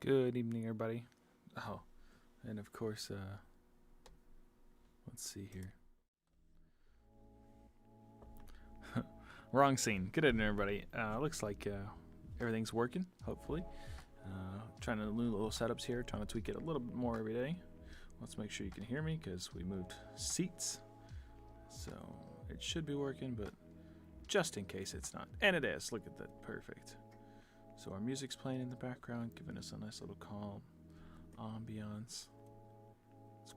Good evening, everybody. Oh, and of course, let's see here. Wrong scene. Good evening, everybody. Looks like everything's working, hopefully. Trying to do little setups here, trying to tweak it a little bit more every day. Let's make sure you can hear me because we moved seats. So it should be working, but just in case it's not. And it is. Look at that. Perfect. So our music's playing in the background, giving us a nice little calm ambiance. Let's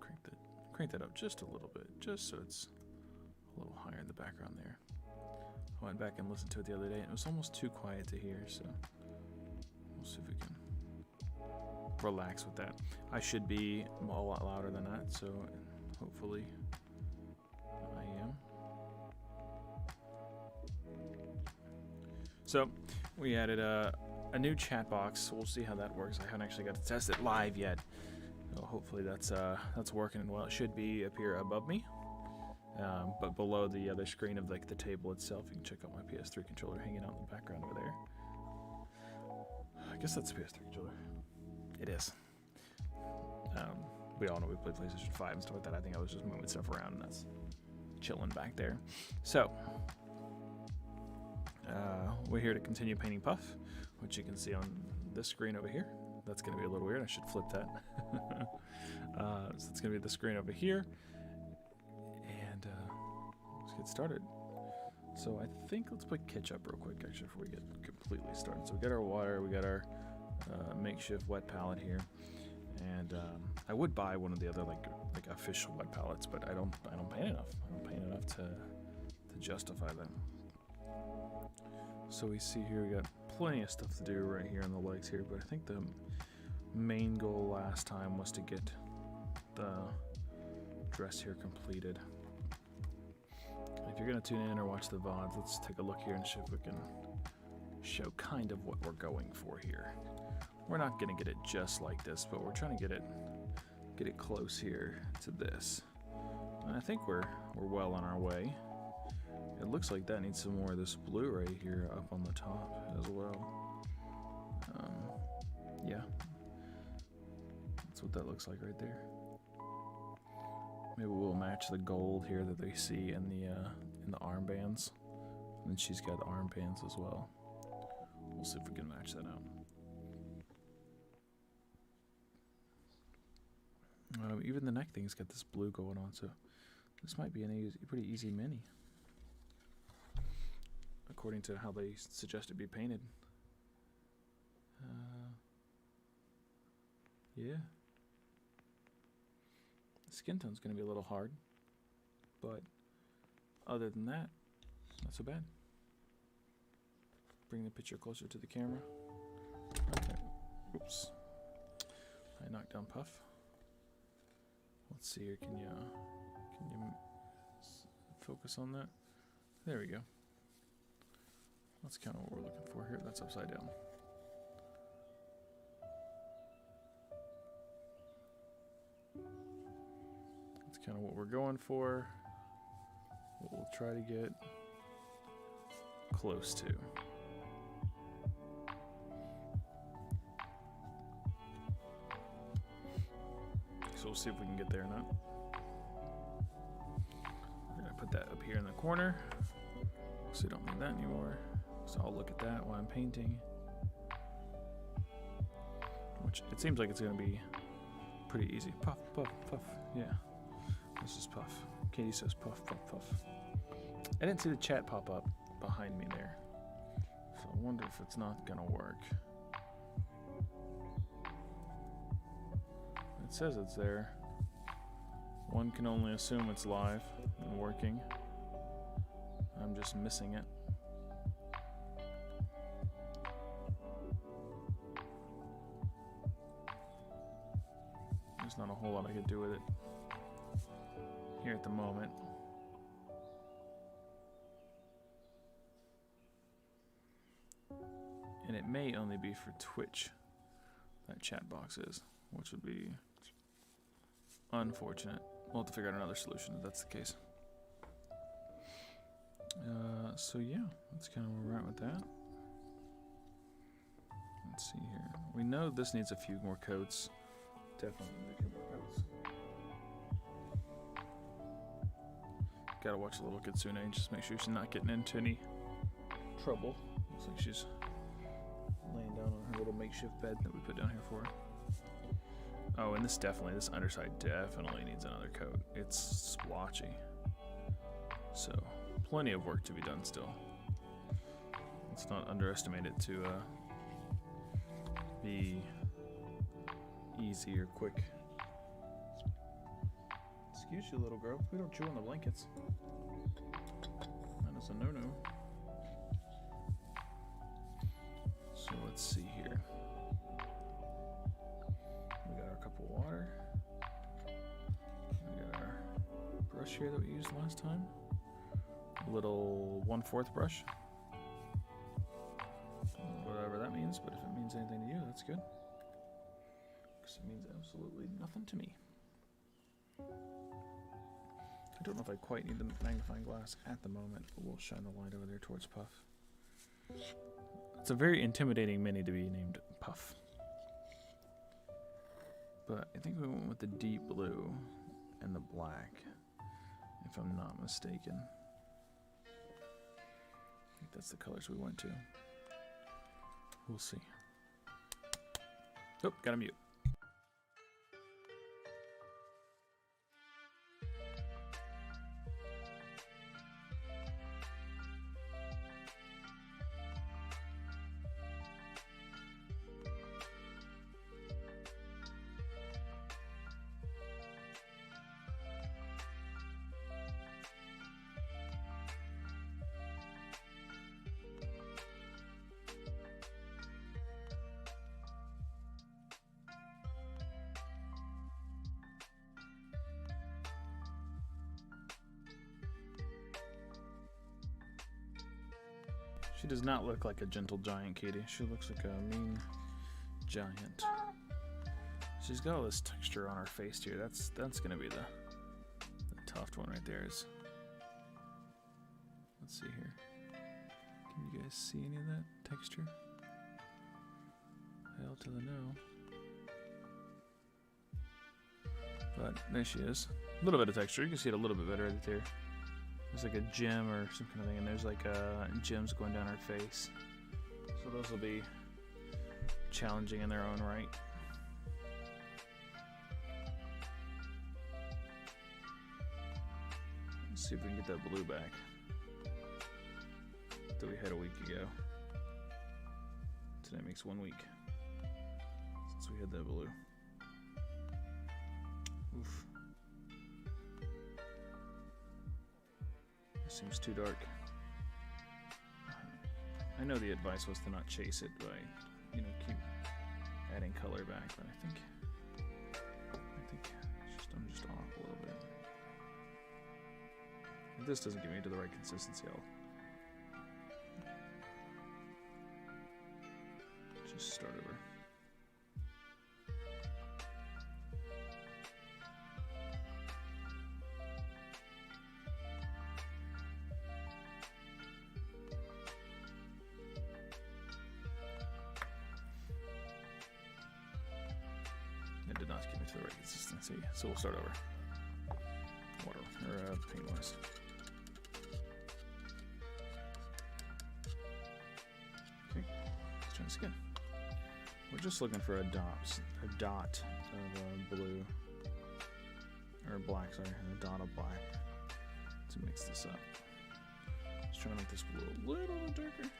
crank that up just a little bit, just so it's a little higher in the background there. I went back and listened to it the other day, and it was almost too quiet to hear, so we'll see if we can relax with that. I should be a lot louder than that, so hopefully I am. So we added a new chat box. We'll see how that works. I haven't actually got to test it live yet. So hopefully that's working well. It should be up here above me, but below the other screen of like the table itself. You can check out my PS3 controller hanging out in the background over there. I guess that's the PS3 controller. It is. We all know we play PlayStation 5 and stuff like that. I think I was just moving stuff around, and that's chilling back there. So we're here to continue painting Puff, which you can see on this screen over here. That's going to be a little weird. I should flip that. So it's going to be the screen over here. And let's get started. So I think let's put ketchup real quick, actually, before we get completely started. So we got our water. We got our makeshift wet palette here. And I would buy one of the other like official wet palettes, but I don't paint enough. I don't paint enough to justify them. So we see here we got plenty of stuff to do right here on the legs here, but I think the main goal last time was to get the dress here completed. If you're gonna tune in or watch the VODs, let's take a look here and see if we can show kind of what we're going for here. We're not gonna get it just like this, but we're trying to get it close here to this. And I think we're well on our way. It looks like that needs some more of this blue right here up on the top as well. Yeah, that's what that looks like right there. Maybe we'll match the gold here that they see in the armbands. And then she's got the armbands as well. We'll see if we can match that out. Even the neck thing's got this blue going on, so this might be a pretty easy mini, according to how they suggest it be painted. Yeah. The skin tone's going to be a little hard, but other than that, not so bad. Bring the picture closer to the camera. Okay. Oops. I knocked down Puff. Let's see here. Can you focus on that? There we go. That's kind of what we're looking for here. That's upside down. That's kind of what we're going for. What we'll try to get close to. So we'll see if we can get there or not. I'm going to put that up here in the corner. So we don't need that anymore. So I'll look at that while I'm painting. Which it seems like it's going to be pretty easy. Puff, puff, puff. Yeah. This is Puff. Katie says puff, puff, puff. I didn't see the chat pop up behind me there. So I wonder if it's not going to work. It says it's there. One can only assume it's live and working. I'm just missing it. There's not a whole lot I could do with it here at the moment. And it may only be for Twitch, that chat box is, which would be unfortunate. We'll have to figure out another solution if that's the case. So yeah, that's kind of where we're at with that. Let's see here. We know this needs a few more coats. Definitely need a few more coats. Gotta watch the little Kitsune, just make sure she's not getting into any trouble. Looks like she's laying down on her little makeshift bed that we put down here for her. Oh, and this underside definitely needs another coat. It's splotchy. So, plenty of work to be done still. Let's not underestimate it to be easy or quick. Excuse you, little girl. We don't chew on the blankets. That is a no-no. So let's see here. We got our cup of water. We got our brush here that we used last time. A little 1/4 brush. Whatever that means, but if it means anything to you, that's good. Because it means absolutely nothing to me. I don't know if I quite need the magnifying glass at the moment, but we'll shine the light over there towards Puff. It's a very intimidating mini to be named Puff. But I think we went with the deep blue and the black, if I'm not mistaken. I think that's the colors we went to. We'll see. Oh, gotta mute. She does not look like a gentle giant kitty. She looks like a mean giant. She's got all this texture on her face here. That's gonna be the tough one right there. Let's see here. Can you guys see any of that texture? Hell to the no. But there she is. A little bit of texture. You can see it a little bit better right there. There's like a gem or some kind of thing, and there's like gems going down her face. So those will be challenging in their own right. Let's see if we can get that blue back that we had a week ago. Today makes 1 week since we had that blue. Oof. Seems too dark. I know the advice was to not chase it by, keep adding color back, but I think I'm just off a little bit. If this doesn't get me to the right consistency, I'll just start over. It did not get me to the right consistency, so we'll start over. Water, or paint wise. Okay, let's try this again. We're just looking for a dot of blue, or black, sorry, a dot of black to mix this up. Just trying to make this blue a little bit darker.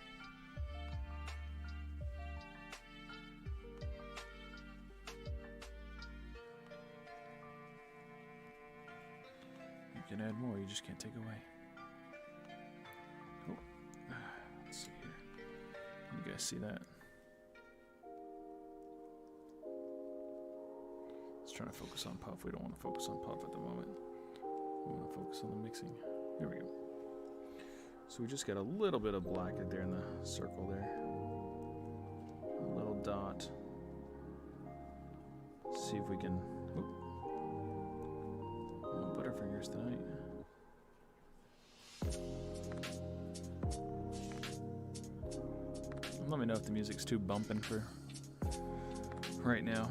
You can add more, you just can't take away. Oh, let's see here. Can you guys see that? Let's try to focus on Puff. We don't want to focus on Puff at the moment. We want to focus on the mixing. Here we go. So we just got a little bit of black right there in the circle there. A little dot. Let's see if we can... Butterfingers tonight. Let me know if the music's too bumping for right now.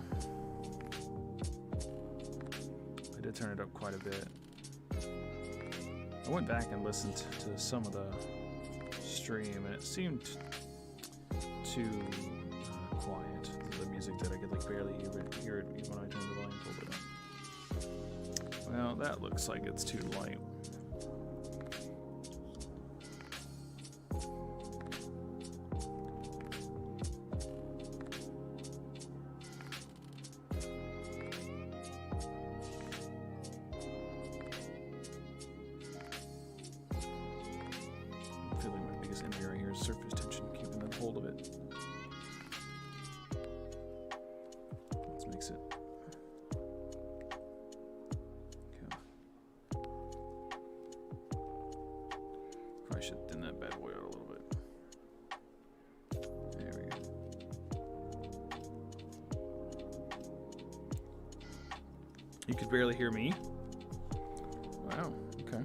I did turn it up quite a bit. I went back and listened to some of the stream, and it seemed too quiet. The music that I could like barely hear it even when I turned the volume a little bit up. Well, that looks like it's too light. Surface tension, keeping a hold of it. Let's mix it. Okay. Probably should thin that bad boy out a little bit. There we go. You could barely hear me? Wow, okay.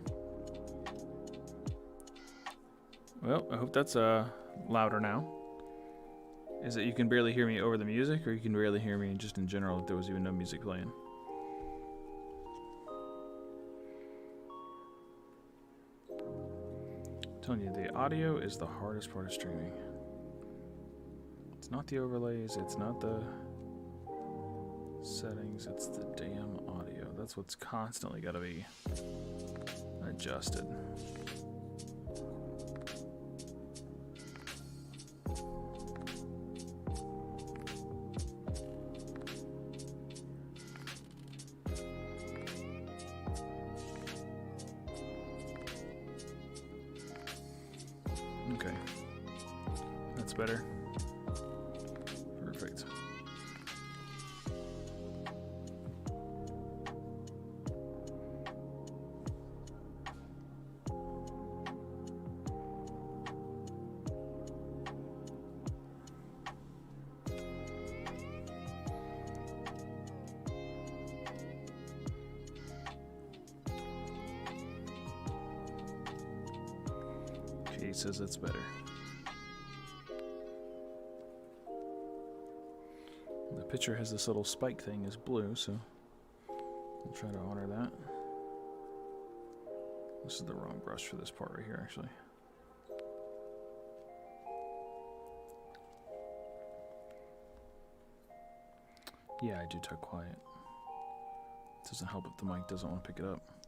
Well, I hope that's louder now. Is it you can barely hear me over the music, or you can barely hear me just in general if there was even no music playing? I'm telling you, the audio is the hardest part of streaming. It's not the overlays, it's not the settings, it's the damn audio. That's what's constantly got to be adjusted. Okay, that's better. Perfect. He says it's better. The picture has this little spike thing is blue, so we'll try to honor that. This is the wrong brush for this part right here, actually. Yeah, I do talk quiet. It doesn't help if the mic doesn't want to pick it up.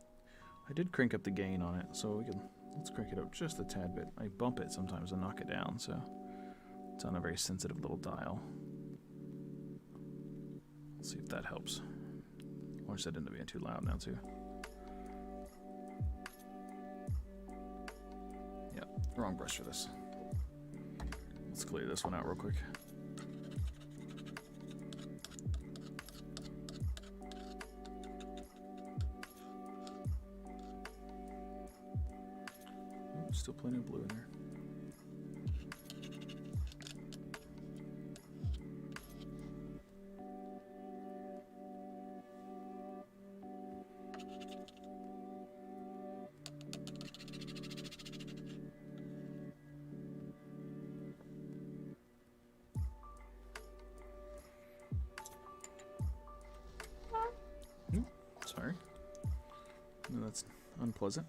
I did crank up the gain on it, so we can. Let's crank it up just a tad bit. I bump it sometimes and knock it down, so it's on a very sensitive little dial. Let's see if that helps. Or is that into being too loud now, too? Yep, wrong brush for this. Let's clear this one out real quick. Still plenty of blue in there. Sorry. No, that's unpleasant.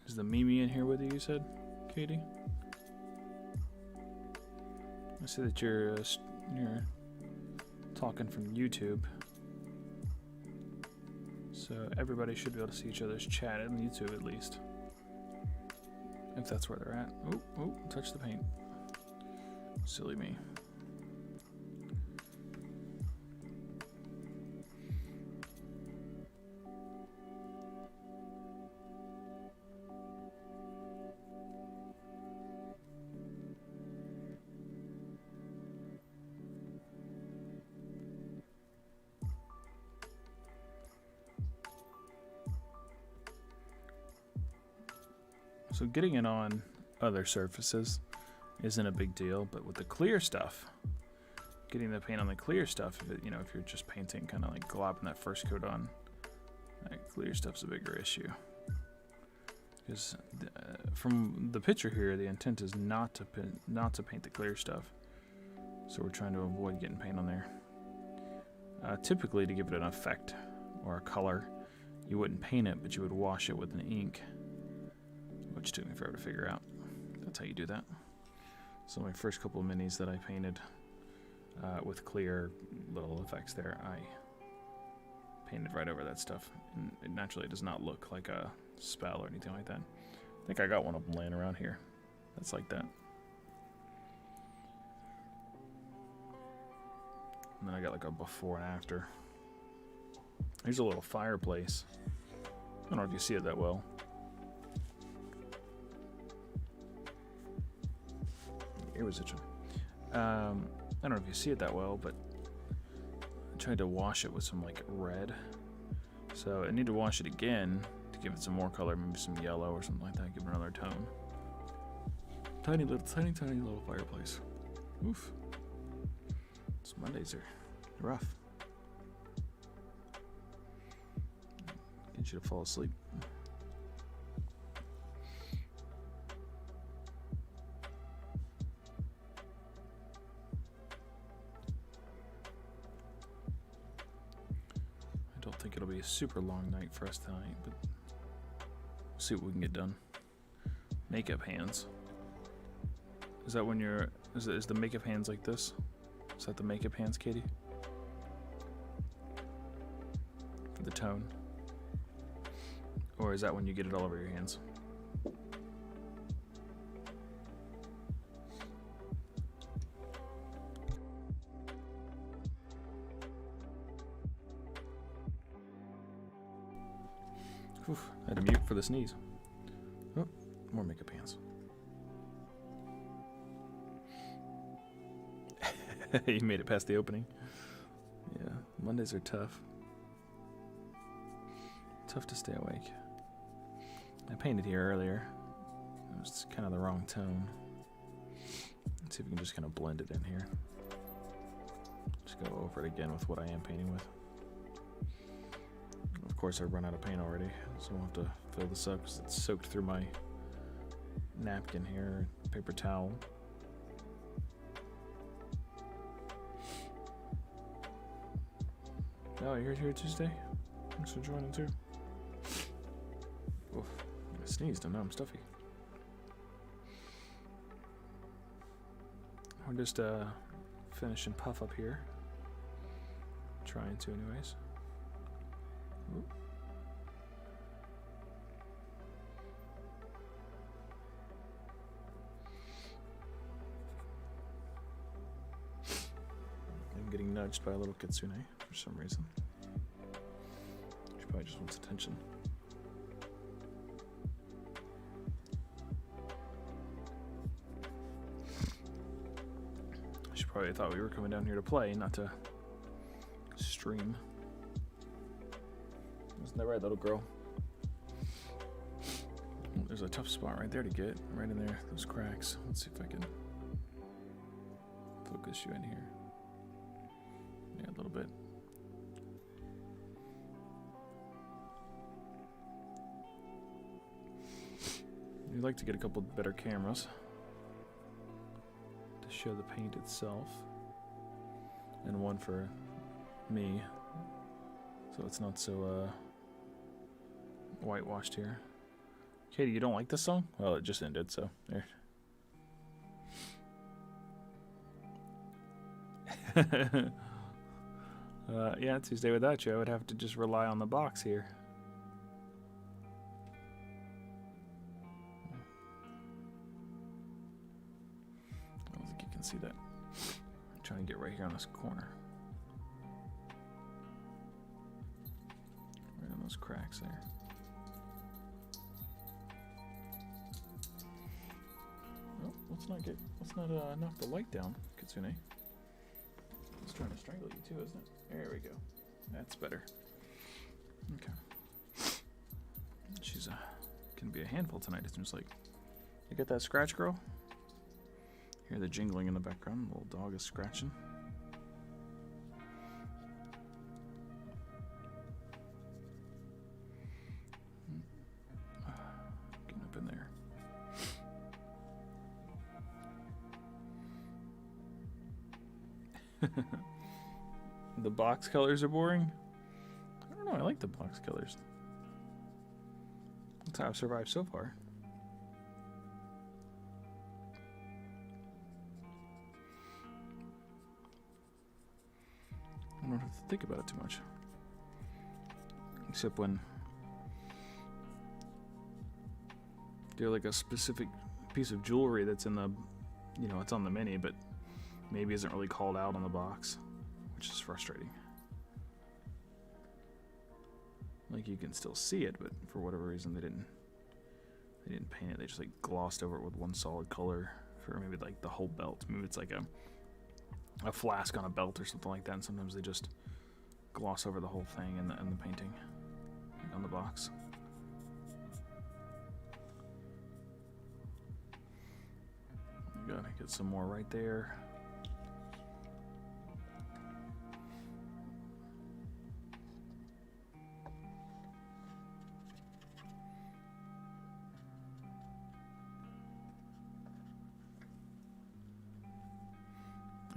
Is the Mimi in here with you said, Katie? I see that you're talking from YouTube. So everybody should be able to see each other's chat on YouTube at least. If that's where they're at. Oh, touch the paint. Silly me. So getting it on other surfaces isn't a big deal, but with the clear stuff, getting the paint on the clear stuff, if you're just painting, kind of like globbing that first coat on, that clear stuff's a bigger issue. Because from the picture here, the intent is not to paint the clear stuff, so we're trying to avoid getting paint on there. Typically, to give it an effect or a color, you wouldn't paint it, but you would wash it with an ink, which took me forever to figure out. That's how you do that. So my first couple of minis that I painted with clear little effects there, I painted right over that stuff. And it naturally does not look like a spell or anything like that. I think I got one of them laying around here that's like that. And then I got like a before and after. Here's a little fireplace. I don't know if you see it that well. It was itching. I don't know if you see it that well, but I tried to wash it with some like red. So I need to wash it again to give it some more color, maybe some yellow or something like that, give it another tone. Tiny little fireplace. Oof. These Mondays are rough. Get you to fall asleep. I don't think it'll be a super long night for us tonight, but we'll see what we can get done. Makeup hands. Is that when you're... Is the makeup hands like this? Is that the makeup hands, Katie? For the tone? Or is that when you get it all over your hands? Oof, I had to mute for the sneeze. Oh, more makeup hands. You made it past the opening. Yeah, Mondays are tough. Tough to stay awake. I painted here earlier. It was kind of the wrong tone. Let's see if we can just kind of blend it in here. Just go over it again with what I am painting with. Of course, I've run out of paint already, so I'll have to fill this up because it's soaked through my napkin here, paper towel. Oh, you're here Tuesday? Thanks for joining too. Oof, I sneezed and now I'm stuffy. We're just finishing puff up here. Trying to anyways. Oop. I'm getting nudged by a little kitsune for some reason. She probably just wants attention. She probably thought we were coming down here to play, not to stream. Isn't that right, little girl? There's a tough spot right there to get. Right in there, those cracks. Let's see if I can focus you in here. Yeah, a little bit. You'd like to get a couple better cameras to show the paint itself, and one for me, so it's not so whitewashed here. Katie, you don't like this song? Well, it just ended, so there. Yeah, Tuesday without you, I would have to just rely on the box here. I don't think you can see that. I'm trying to get right here on this corner. Right on those cracks there. Oh, let's not knock the light down, Kitsune. It's trying to strangle you too, isn't it? There we go. That's better. Okay. She's gonna be a handful tonight, it seems like. You get that scratch, girl? Hear the jingling in the background. The little dog is scratching. Getting up in there. The box colors are boring. I don't know, I like the box colors. That's how I've survived so far. I don't have to think about it too much. Except when they're like a specific piece of jewelry that's in the, you know, it's on the mini, but maybe isn't really called out on the box, which is frustrating. Like you can still see it, but for whatever reason they didn't paint it. They just like glossed over it with one solid color for maybe like the whole belt. Maybe it's like a flask on a belt or something like that, and sometimes they just gloss over the whole thing in the painting, like on the box. You gotta get some more right there.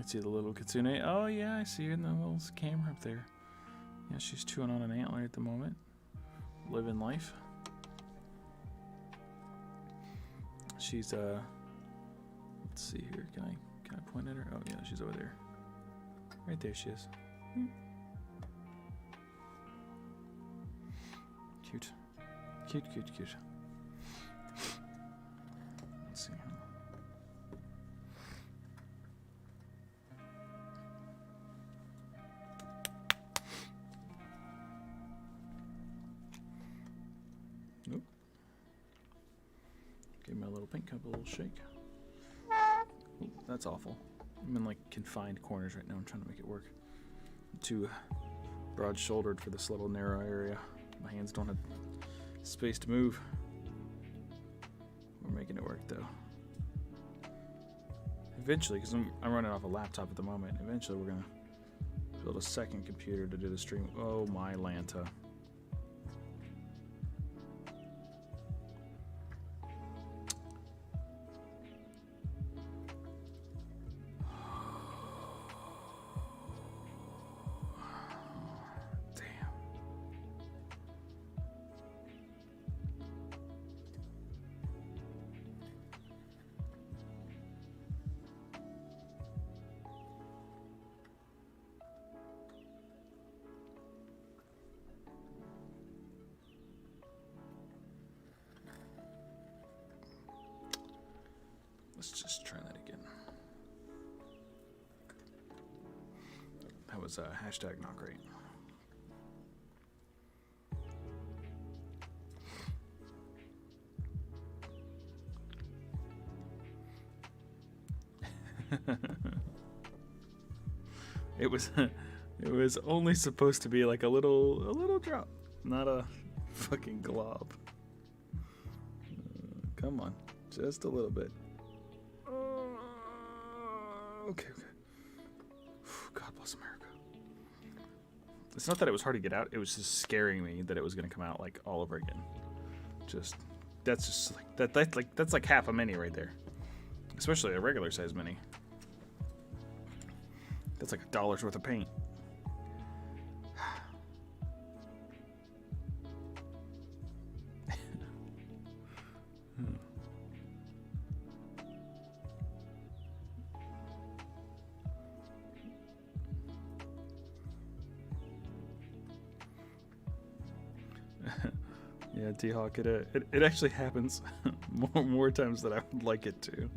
I see the little kitsune. Oh yeah, I see her in the little camera up there. Yeah, she's chewing on an antler at the moment. Living life. She's let's see here. Can I point at her? Oh yeah, she's over there. Right there she is. Cute. Cute, cute, cute. Let's see. Nope. Give my little pink cup a little shake. Ooh, that's awful. I'm in like confined corners right now. I'm trying to make it work. I'm too broad-shouldered for this little narrow area. My hands don't have space to move. We're making it work though. Eventually, because I'm running off a laptop at the moment, eventually we're gonna build a second computer to do the stream. Oh my Lanta. Let's just try that again. That was hashtag not great. It was only supposed to be like a little drop, not a fucking glob. Come on, just a little bit. Okay. God bless America. It's not that it was hard to get out. It was just scaring me that it was going to come out like all over again. That's just like that's like half a mini right there. Especially a regular size mini. That's like $1 worth of paint. Yeah, T-Hawk, it actually happens more times than I would like it to.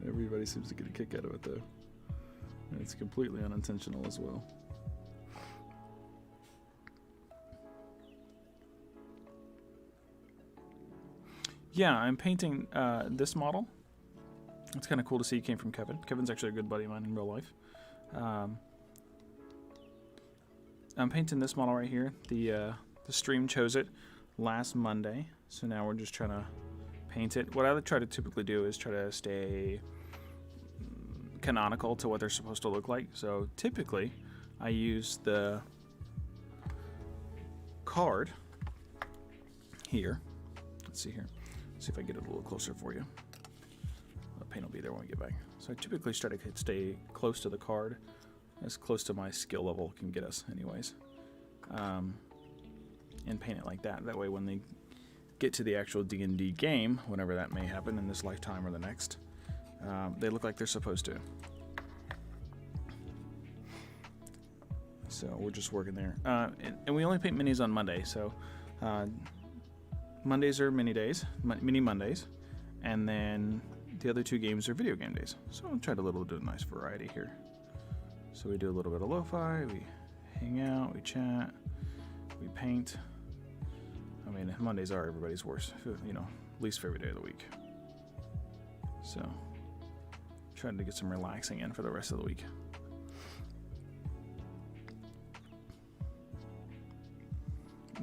Everybody seems to get a kick out of it, though. And it's completely unintentional as well. Yeah, I'm painting this model. It's kind of cool to see it came from Kevin. Kevin's actually a good buddy of mine in real life. I'm painting this model right here. The stream chose it last Monday. So now we're just trying to paint it. What I try to typically do is try to stay canonical to what they're supposed to look like. So typically I use the card here. Let's see here. Let's see if I get it a little closer for you. The paint will be there when we get back. So I typically try to stay close to the card, as close to my skill level can get us anyways. And paint it like that. That way when they get to the actual D&D game, whenever that may happen in this lifetime or the next, they look like they're supposed to. So we're just working there. And we only paint minis on Monday, so Mondays are mini days, mini Mondays, and then the other 2 games are video game days. So I'll try to do a nice variety here. So we do a little bit of lo-fi, we hang out, we chat, we paint. I mean, Mondays are everybody's worst, least favorite day of the week. So, trying to get some relaxing in for the rest of the week.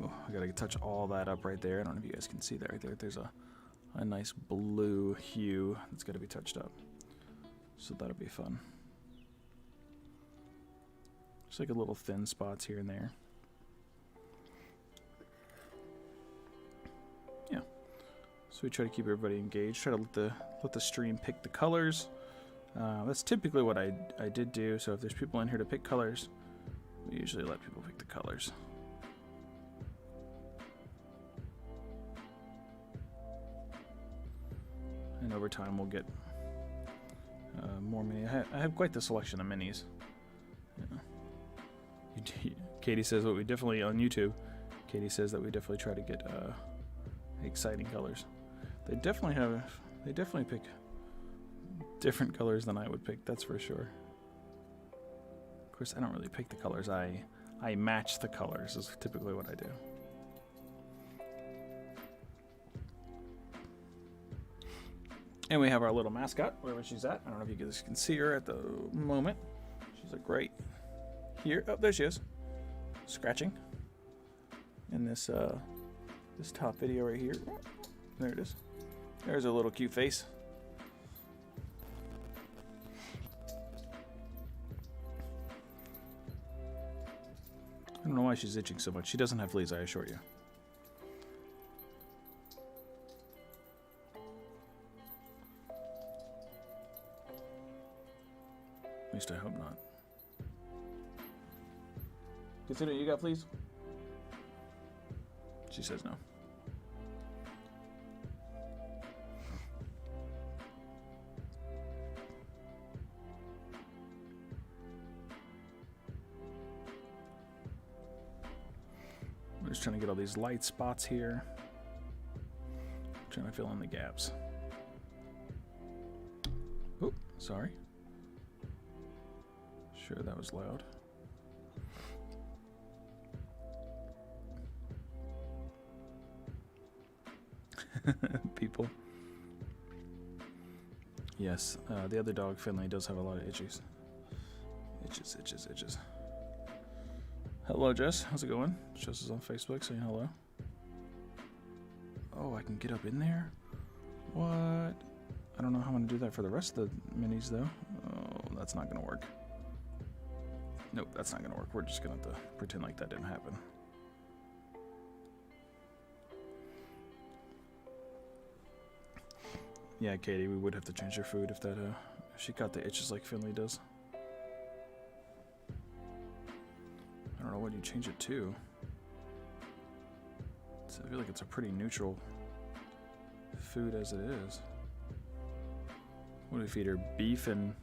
Oh, I gotta touch all that up right there. I don't know if you guys can see that right there. There's a nice blue hue that's gotta be touched up. So that'll be fun. Just like a little thin spots here and there. Yeah. So we try to keep everybody engaged. Try to let the stream pick the colors. That's typically what I did do. So if there's people in here to pick colors, we usually let people pick the colors. And over time we'll get more mini. I have quite the selection of minis. Yeah. Katie says what we definitely on YouTube. Katie says that we definitely try to get exciting colors. They definitely pick different colors than I would pick. That's for sure. Of course, I don't really pick the colors. I match the colors is typically what I do. And we have our little mascot, wherever she's at. I don't know if you guys can see her at the moment. She's like right here. Oh, there she is. Scratching. In this this top video right here. There it is. There's a little cute face. I don't know why she's itching so much. She doesn't have fleas, I assure you. At least I hope not. Consider you got fleas? She says no. We're just trying to get all these light spots here. Trying to fill in the gaps. Oh, sorry. Sure, that was loud. People. Yes, the other dog, Finley, does have a lot of itches. Itches. Hello, Jess. How's it going? Jess is on Facebook saying hello. Oh, I can get up in there? What? I don't know how I'm going to do that for the rest of the minis, though. Oh, that's not going to work. Nope, that's not going to work. We're just going to have to pretend like that didn't happen. Yeah, Katie, we would have to change her food if that if she got the itches like Finley does. I don't know what you change it to. I feel like it's a pretty neutral food as it is. What do we feed her? Beef and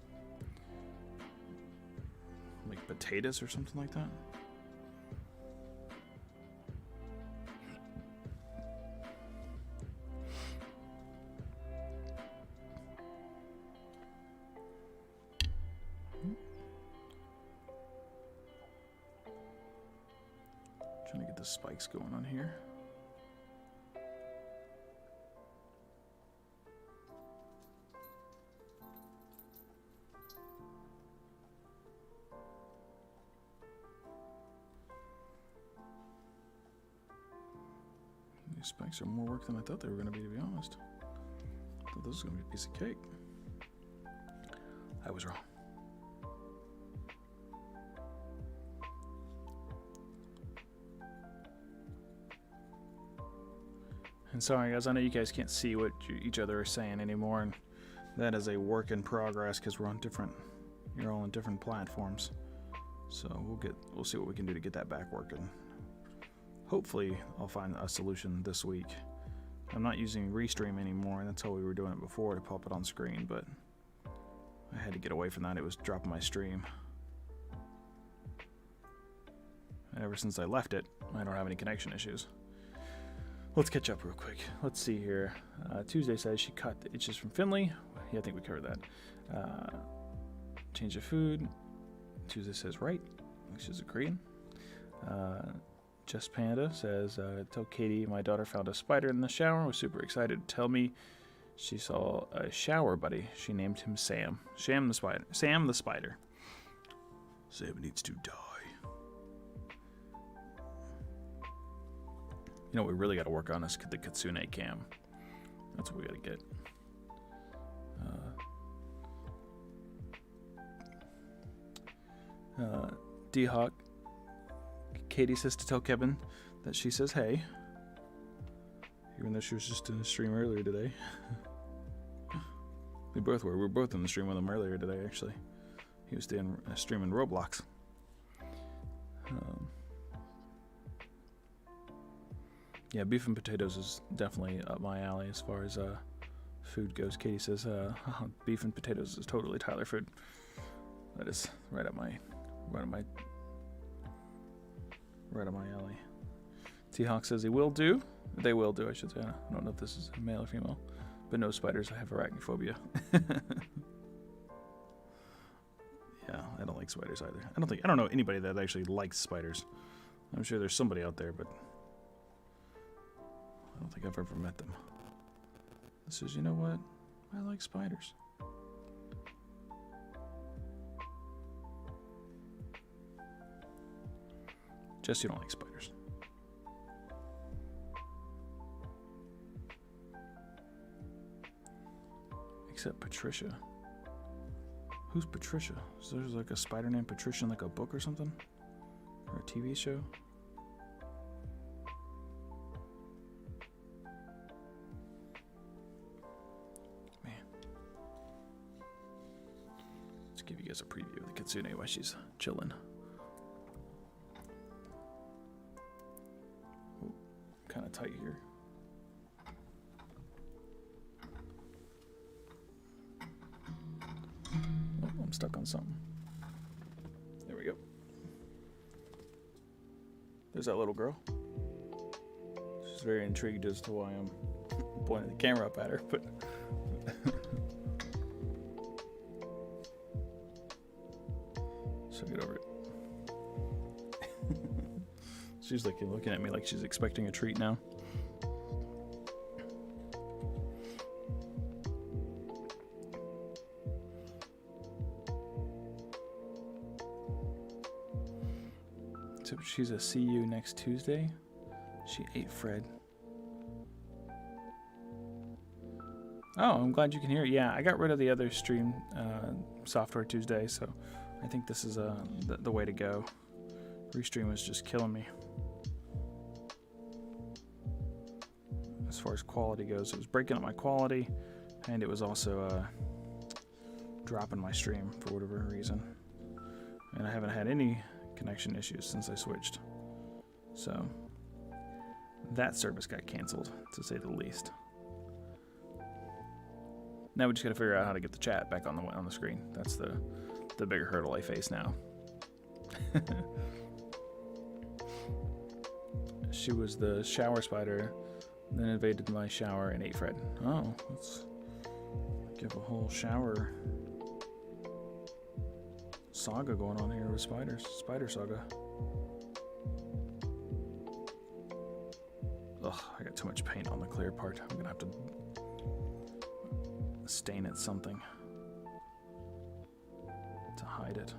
like potatoes or something like that? Trying to get the spikes going on here. These spikes are more work than I thought they were going to be honest. I thought this was going to be a piece of cake. I was wrong. And sorry guys, I know you guys can't see what each other are saying anymore, and that is a work in progress because we're on different, you're all on different platforms. So we'll see what we can do to get that back working. Hopefully I'll find a solution this week. I'm not using Restream anymore, and that's how we were doing it before, to pop it on screen, but I had to get away from that. It was dropping my stream. And ever since I left it, I don't have any connection issues. Let's catch up real quick. Let's see here. Tuesday says she caught the itches from Finley. Yeah, I think we covered that. Change of food. Tuesday says right. She's agreeing. Just Panda says, tell Katie my daughter found a spider in the shower. Was super excited to tell me she saw a shower buddy. She named him Sam. Sam the spider. Sam the spider. Sam needs to die. You know what we really got to work on is the Kitsune cam. That's what we got to get. D-Hawk. Katie says to tell Kevin that she says hey. Even though she was just in the stream earlier today. We both were. We were both in the stream with him earlier today, actually. He was doing streaming Roblox. Yeah, beef and potatoes is definitely up my alley as far as food goes. Katie says beef and potatoes is totally Tyler food. That is right up my alley. T-Hawk says he will do. They will do, I should say. I don't know if this is male or female, but no spiders. I have arachnophobia. Yeah, I don't like spiders either. I don't know anybody that actually likes spiders. I'm sure there's somebody out there, but I don't think I've ever met them. This says, you know what? I like spiders. Just you don't like spiders. Except Patricia. Who's Patricia? So there's like a spider named Patricia in like a book or something? Or a TV show? Man. Let's give you guys a preview of the Kitsune while she's chilling. Kind of tight here. Oh, I'm stuck on something. There we go. There's that little girl. She's very intrigued as to why I'm pointing the camera up at her, but she'll get over it. She's like looking at me like she's expecting a treat now. So she's a see you next Tuesday. She ate Fred. Oh, I'm glad you can hear it. Yeah, I got rid of the other stream software Tuesday, so I think this is the way to go. Restream was just killing me. As far as quality goes, it was breaking up my quality, and it was also dropping my stream for whatever reason. And I haven't had any connection issues since I switched. So that service got canceled, to say the least. Now we just gotta figure out how to get the chat back on the screen. That's the bigger hurdle I face now. She was the shower spider, then invaded my shower and ate Fred. Oh, let's give a whole shower saga going on here with spiders. Spider saga. Ugh, I got too much paint on the clear part. I'm gonna have to stain it something to hide it.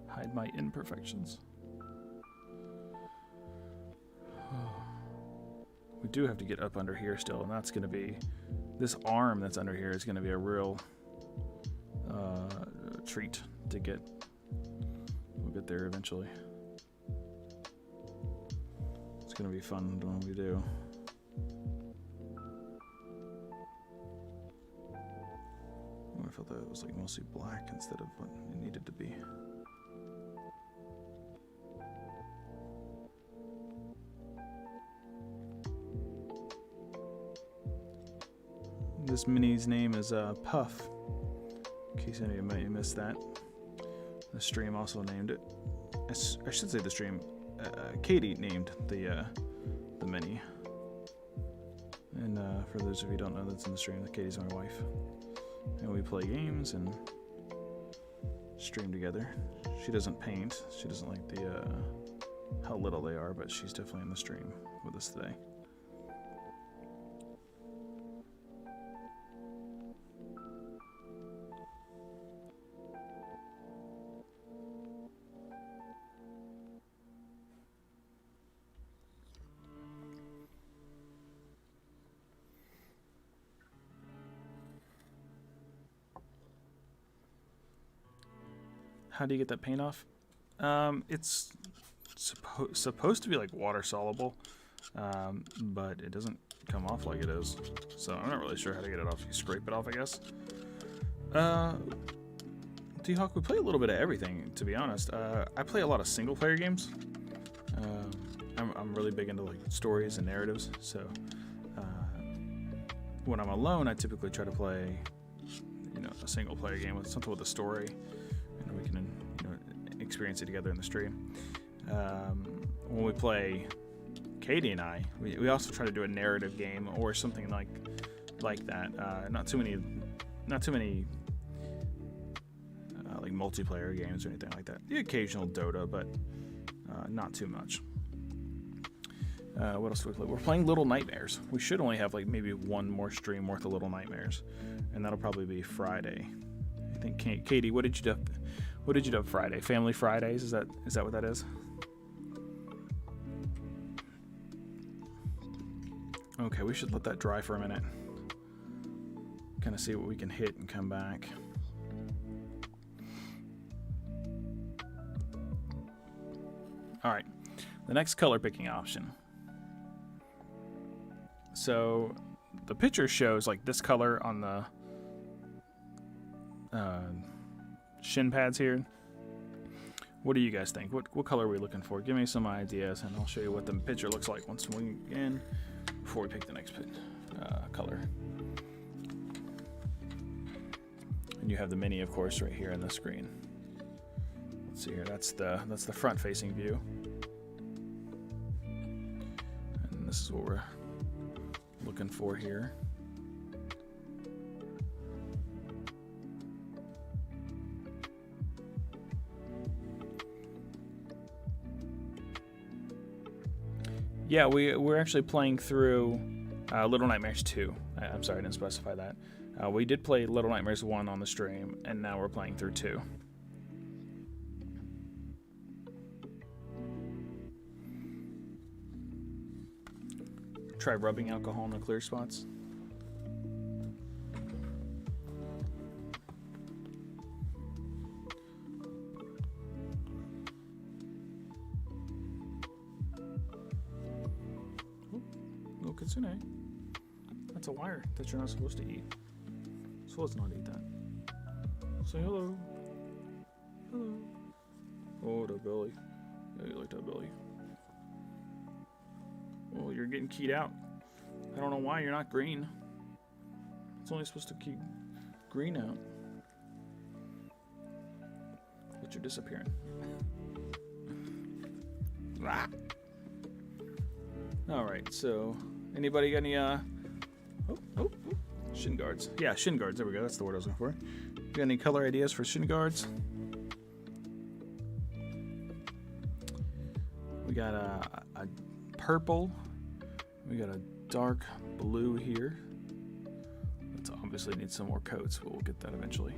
Hide my imperfections. we do have to get up under here still, and that's going to be, this arm that's under here is going to be a real treat to get. We'll get there eventually. It's going to be fun when we do. I felt that it was like mostly black instead of what it needed to be. This mini's name is Puff, in case any of you might miss that. The stream also named it. I should say the stream. Katie named the mini. And for those of you who don't know that's in the stream, Katie's my wife. And we play games and stream together. She doesn't paint. She doesn't like the how little they are, but she's definitely in the stream with us today. How do you get that paint off? It's supposed to be like water soluble, but it doesn't come off like it is. So I'm not really sure how to get it off. You scrape it off, I guess. D-Hawk, we play a little bit of everything, to be honest. I play a lot of single player games. I'm really big into like stories and narratives. So when I'm alone, I typically try to play, a single player game with something with a story. We can experience it together in the stream. When we play, Katie and I, we also try to do a narrative game or something like that. Not too many like multiplayer games or anything like that. The occasional Dota, but not too much. What else do we play? We're playing Little Nightmares. We should only have like maybe one more stream worth of Little Nightmares, and that'll probably be Friday. I think Katie, what did you do? What did you do Friday? Family Fridays? Is that what that is? Okay, we should let that dry for a minute. Kind of see what we can hit and come back. All right, the next color picking option. So the picture shows like this color on the shin pads here. What do you guys think? What color are we looking for? Give me some ideas, and I'll show you what the picture looks like once we in before we pick the next color. And you have the mini, of course, right here on the screen. Let's see here. That's the front-facing view, and this is what we're looking for here. Yeah, we're actually playing through Little Nightmares 2. I'm sorry, I didn't specify that. We did play Little Nightmares 1 on the stream, and now we're playing through 2. Try rubbing alcohol in the clear spots. Kitsune. That's a wire that you're not supposed to eat. So let's not eat that. Say hello. Hello. Oh, the belly. Yeah, you like that belly. Oh, you're getting keyed out. I don't know why you're not green. It's only supposed to keep green out. But you're disappearing. Alright, so anybody got any shin guards? Yeah, shin guards. There we go. That's the word I was looking for. You got any color ideas for shin guards? We got a purple. We got a dark blue here. Let's obviously need some more coats, but we'll get that eventually.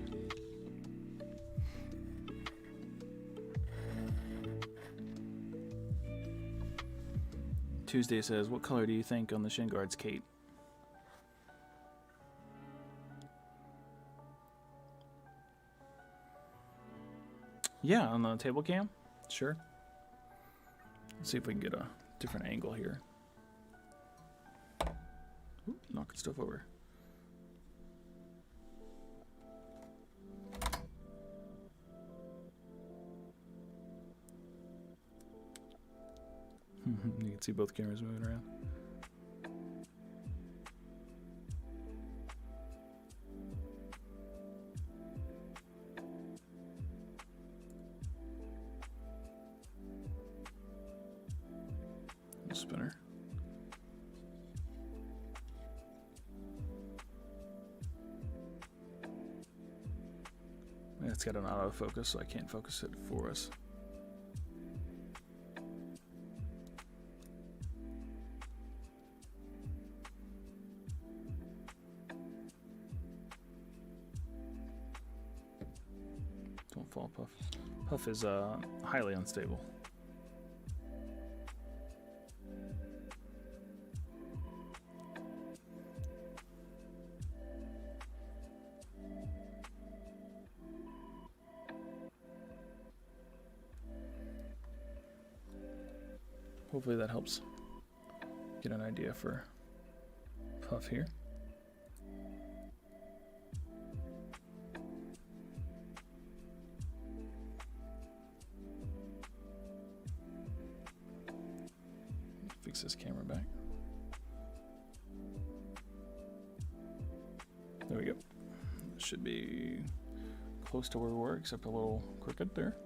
Tuesday says, what color do you think on the shin guards, Kate? Yeah, on the table cam? Sure. Let's see if we can get a different angle here. Ooh, knocking stuff over. You can see both cameras moving around. Spinner. It's got an autofocus, so I can't focus it for us. Don't fall, Puff. Puff is highly unstable. Hopefully that helps get an idea for Puff here. Fix this camera back. There we go. Should be close to where we were, except a little crooked there.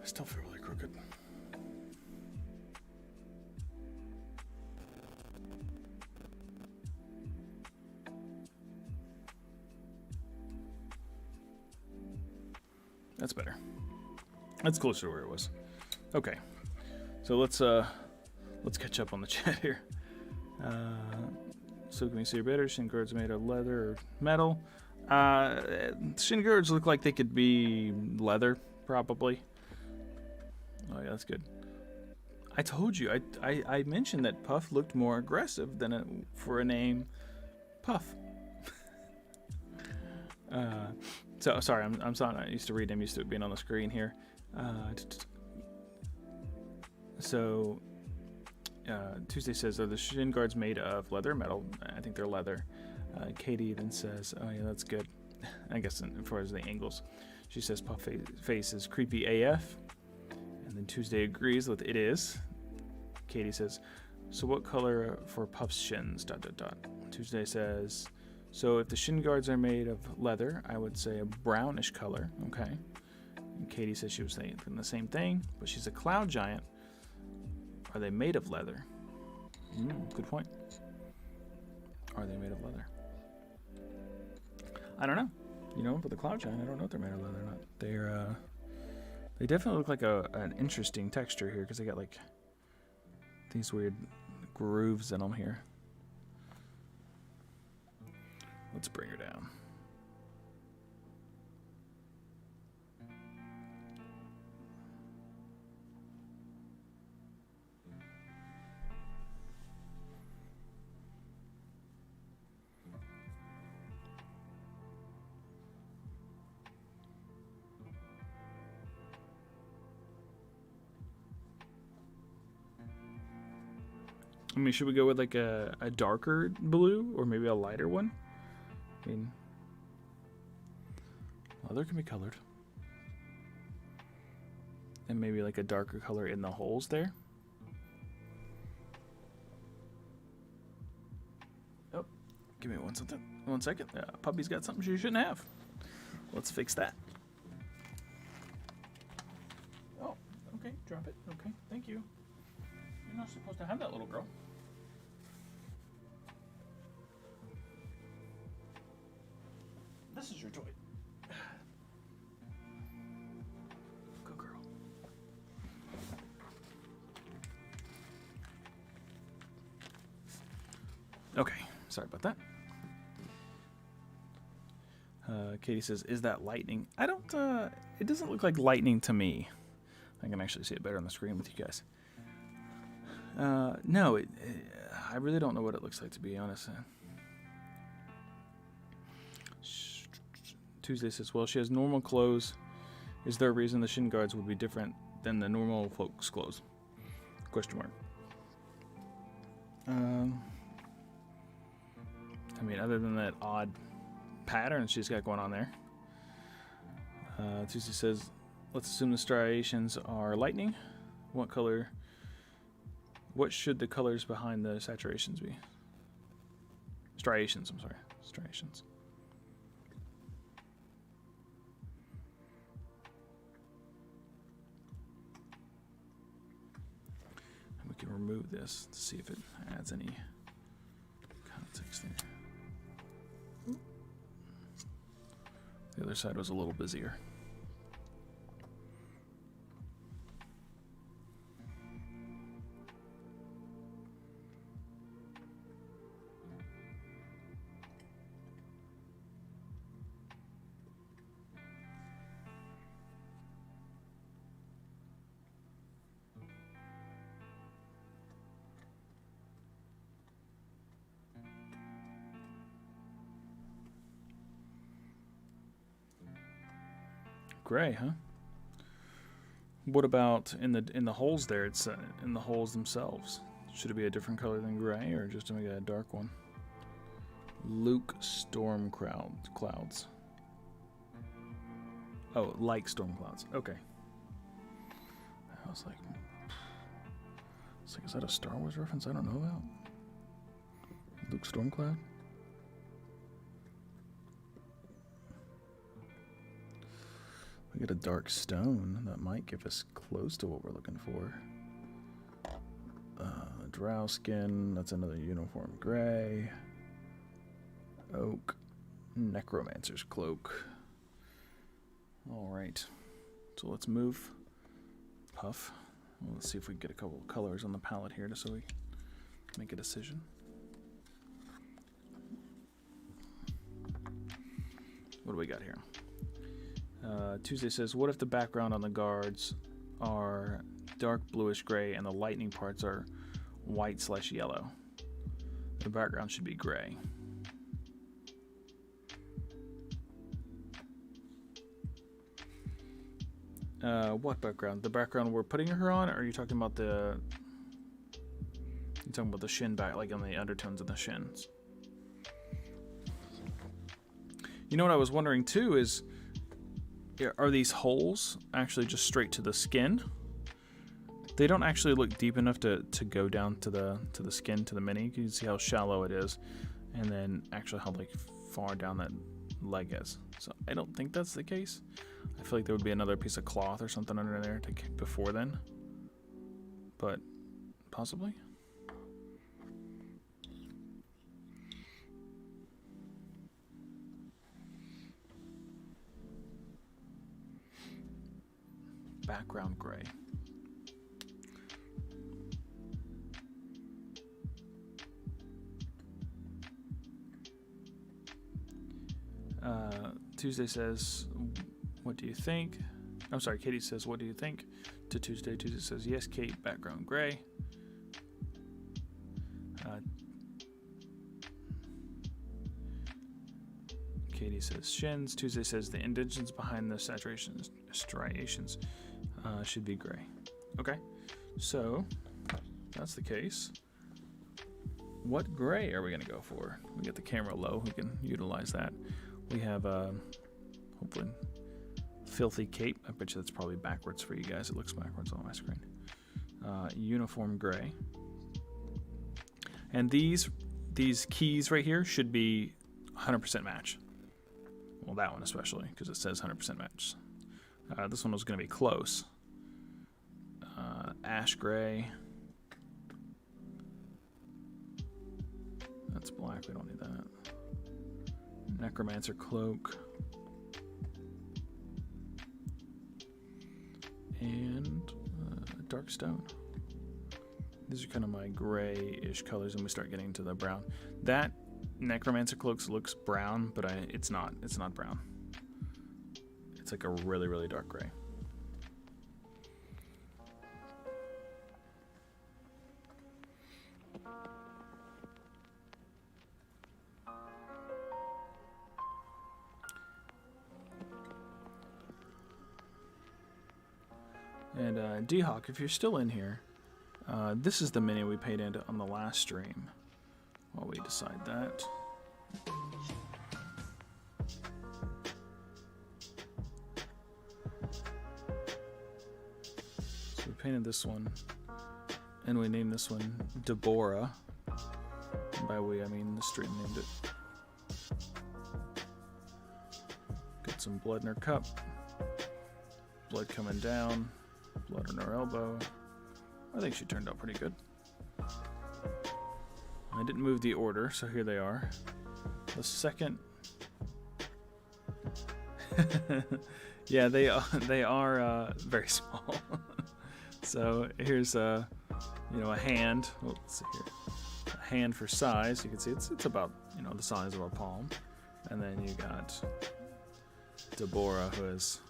I still feel really crooked. That's better. That's closer to where it was. Okay, so let's catch up on the chat here. So can we see better? Shin guards made of leather or metal? Shin guards look like they could be leather, probably. Oh yeah, that's good. I told you. I mentioned that Puff looked more aggressive than for a name, Puff. So sorry, I'm sorry. I used to read. I'm used to it being on the screen here. Tuesday says, are the shin guards made of leather or metal? I think they're leather. Katie then says, oh yeah, that's good. I guess as far as the angles. She says Puff face is creepy AF. And then Tuesday agrees with it is. Katie says, so what color for Puff's shins? ... Tuesday says, so if the shin guards are made of leather, I would say a brownish color. Okay. And Katie says she was thinking the same thing, but she's a cloud giant. Are they made of leather? Good point. Are they made of leather? I don't know. You know, for the cloud giant, I don't know if they're made of leather or not. They definitely look like an interesting texture here because they got like these weird grooves in them here. Let's bring her down. I mean, should we go with like a darker blue or maybe a lighter one? I mean, leather can be colored. And maybe like a darker color in the holes there. Oh, give me 1 second. Puppy's got something she shouldn't have. Let's fix that. Oh, okay, drop it. Okay, thank you. You're not supposed to have that, little girl. This is your toy. Good girl. Okay, sorry about that. Katie says, is that lightning? I don't, it doesn't look like lightning to me. I can actually see it better on the screen with you guys. No, I really don't know what it looks like, to be honest. Tuesday says, well, she has normal clothes. Is there a reason the shin guards would be different than the normal folks' clothes? Question mark. I mean, other than that odd pattern she's got going on there. Tuesday says, let's assume the striations are lightning. What should the colors behind the saturations be? Striations, I'm sorry. Striations. And we can remove this to see if it adds any context there. The other side was a little busier. Gray, huh? What about in the holes there? It's in the holes themselves. Should it be a different color than gray, or just to make it a dark one? Luke storm clouds. Oh, like storm clouds. Okay. I was like, is that a Star Wars reference I don't know about? Luke Stormcloud? We get a dark stone. That might give us close to what we're looking for. Drow skin. That's another uniform gray. Oak. Necromancer's cloak. Alright. So let's move. Puff. Well, let's see if we can get a couple of colors on the palette here just so we make a decision. What do we got here? Tuesday says, what if the background on the guards are dark bluish gray and the lightning parts are white/yellow? The background should be gray. What background? The background we're putting her on, or are you talking about the... You're talking about the shin back, like on the undertones of the shins? You know what I was wondering too is, are these holes actually just straight to the skin? They don't actually look deep enough to go down to the skin, to the mini. You can see how shallow it is, and then actually how like far down that leg is. So I don't think that's the case. I feel like there would be another piece of cloth or something under there before then, but possibly. Background gray. Tuesday says, what do you think? I'm sorry, Katie says, what do you think? To Tuesday. Tuesday says, yes, Kate, background gray. Katie says shins. Tuesday says the indentions behind the striations should be gray. Okay, so that's the case. What gray are we going to go for? We get the camera low. We can utilize that. We have hopefully filthy cape. I bet you that's probably backwards for you guys. It looks backwards on my screen. Uniform gray. And these keys right here should be 100% match. Well, that one especially, because it says 100% match. This one was going to be close. Ash gray. That's black. We don't need that. Necromancer cloak. And dark stone. These are kind of my gray-ish colors, and we start getting to the brown. That Necromancer cloak looks brown, but it's not. It's not brown. It's It's like a really, really dark gray. And D-Hawk, if you're still in here, this is the mini we paid into on the last stream. While we decide that. So we painted this one, and we named this one Deborah. And by we, I mean the stream named it. Got some blood in her cup. Blood coming down. Blood on her elbow. I think she turned out pretty good. I didn't move the order, so here they are. The second... yeah, they are very small. So here's a hand. Oh, let's see here. A hand for size. You can see it's about the size of a palm. And then you got Deborah, who is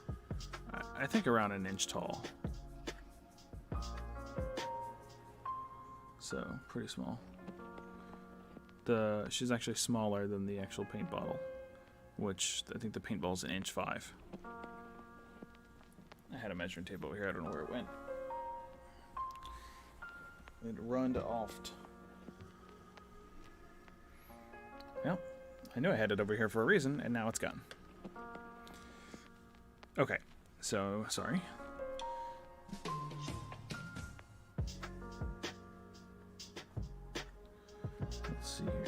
I think around an inch tall. So pretty small. She's actually smaller than the actual paint bottle, which I think the paint bottle is 1.5 inches. I had a measuring tape over here. I don't know where it went. It run off. Well, I knew I had it over here for a reason, and now it's gone. Okay, so sorry. Let's see here.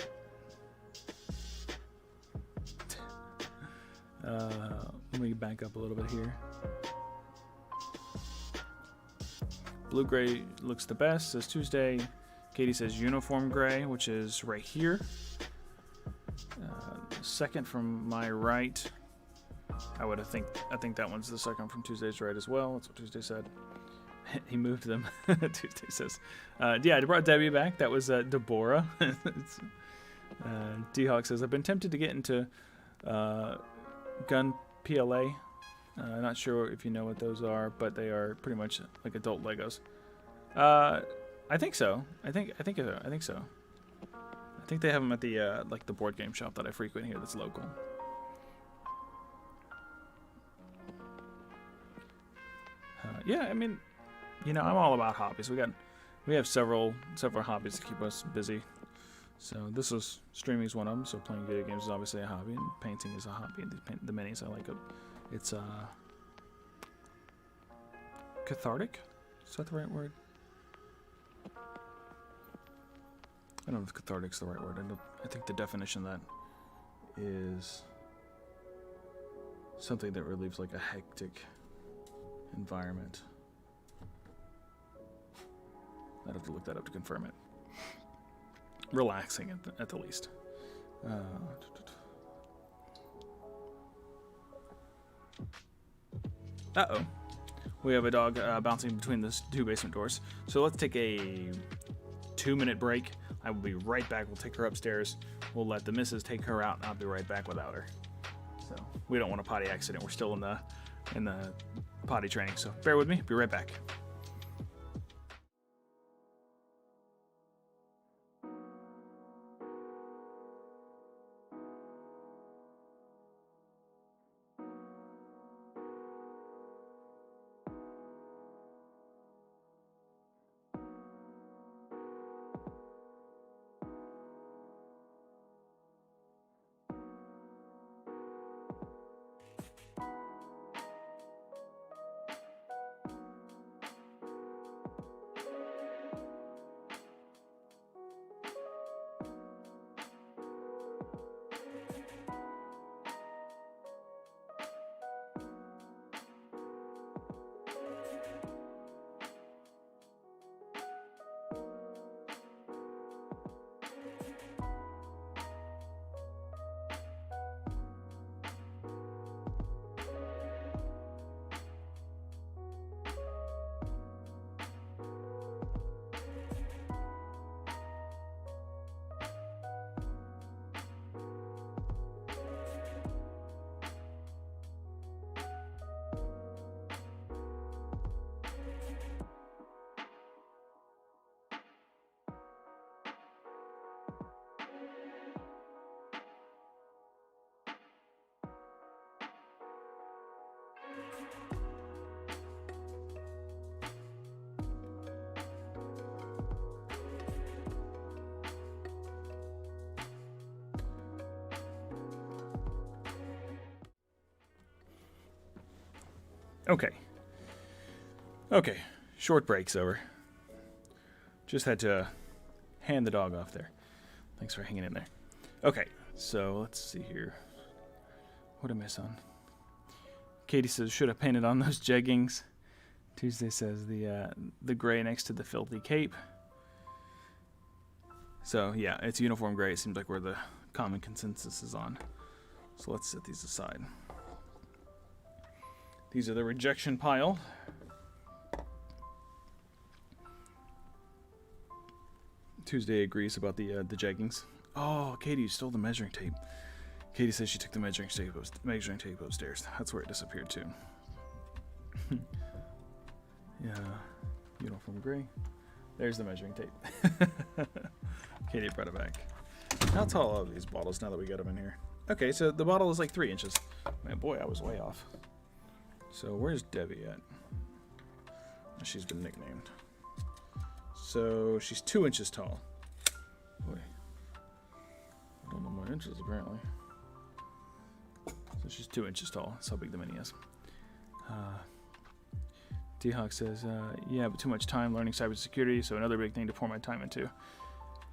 Let me back up a little bit here. Blue gray looks the best, says Tuesday. Katie says uniform gray, which is right here. Second from my right. I think that one's the second from Tuesday's right as well. That's what Tuesday said. He moved them. Tuesday says, yeah, I brought Debbie back. That was Deborah. D-Hawk says, I've been tempted to get into gun PLA. Not sure if you know what those are, but they are pretty much like adult Legos. I think so. I think so. I think they have them at the like the board game shop that I frequent here that's local. Yeah, I mean, I'm all about hobbies. We have several hobbies to keep us busy. So streaming is one of them. So playing video games is obviously a hobby, and painting is a hobby. And the minis, I like it. It's cathartic. Is that the right word? I don't know if cathartic's the right word. I think the definition of that is something that relieves like a hectic environment. I'd have to look that up to confirm it. Relaxing at the least. Uh-oh. We have a dog bouncing between the two basement doors. So let's take a 2-minute break. I will be right back. We'll take her upstairs. We'll let the missus take her out, and I'll be right back without her. So we don't want a potty accident. We're still in the potty training. So bear with me. Be right back. Okay. Okay. Short break's over. Just had to hand the dog off there. Thanks for hanging in there. Okay, so let's see here. What am I missing? Katie says, should have painted on those jeggings. Tuesday says the gray next to the filthy cape. So yeah, it's uniform gray. It seems like where the common consensus is on. So let's set these aside. These are the rejection pile. Tuesday agrees about the jeggings. Oh, Katie, you stole the measuring tape. Katie says she took the measuring tape upstairs. That's where it disappeared to. Yeah, uniform gray. There's the measuring tape. Katie brought it back. How tall are these bottles now that we got them in here? Okay, so the bottle is like 3 inches. Man, boy, I was way off. So where's Debbie at? She's been nicknamed. So she's 2 inches tall. Boy, I don't know my inches apparently. So she's 2 inches tall. That's how big the mini is. D-Hawk says, yeah, but too much time learning cybersecurity, so another big thing to pour my time into.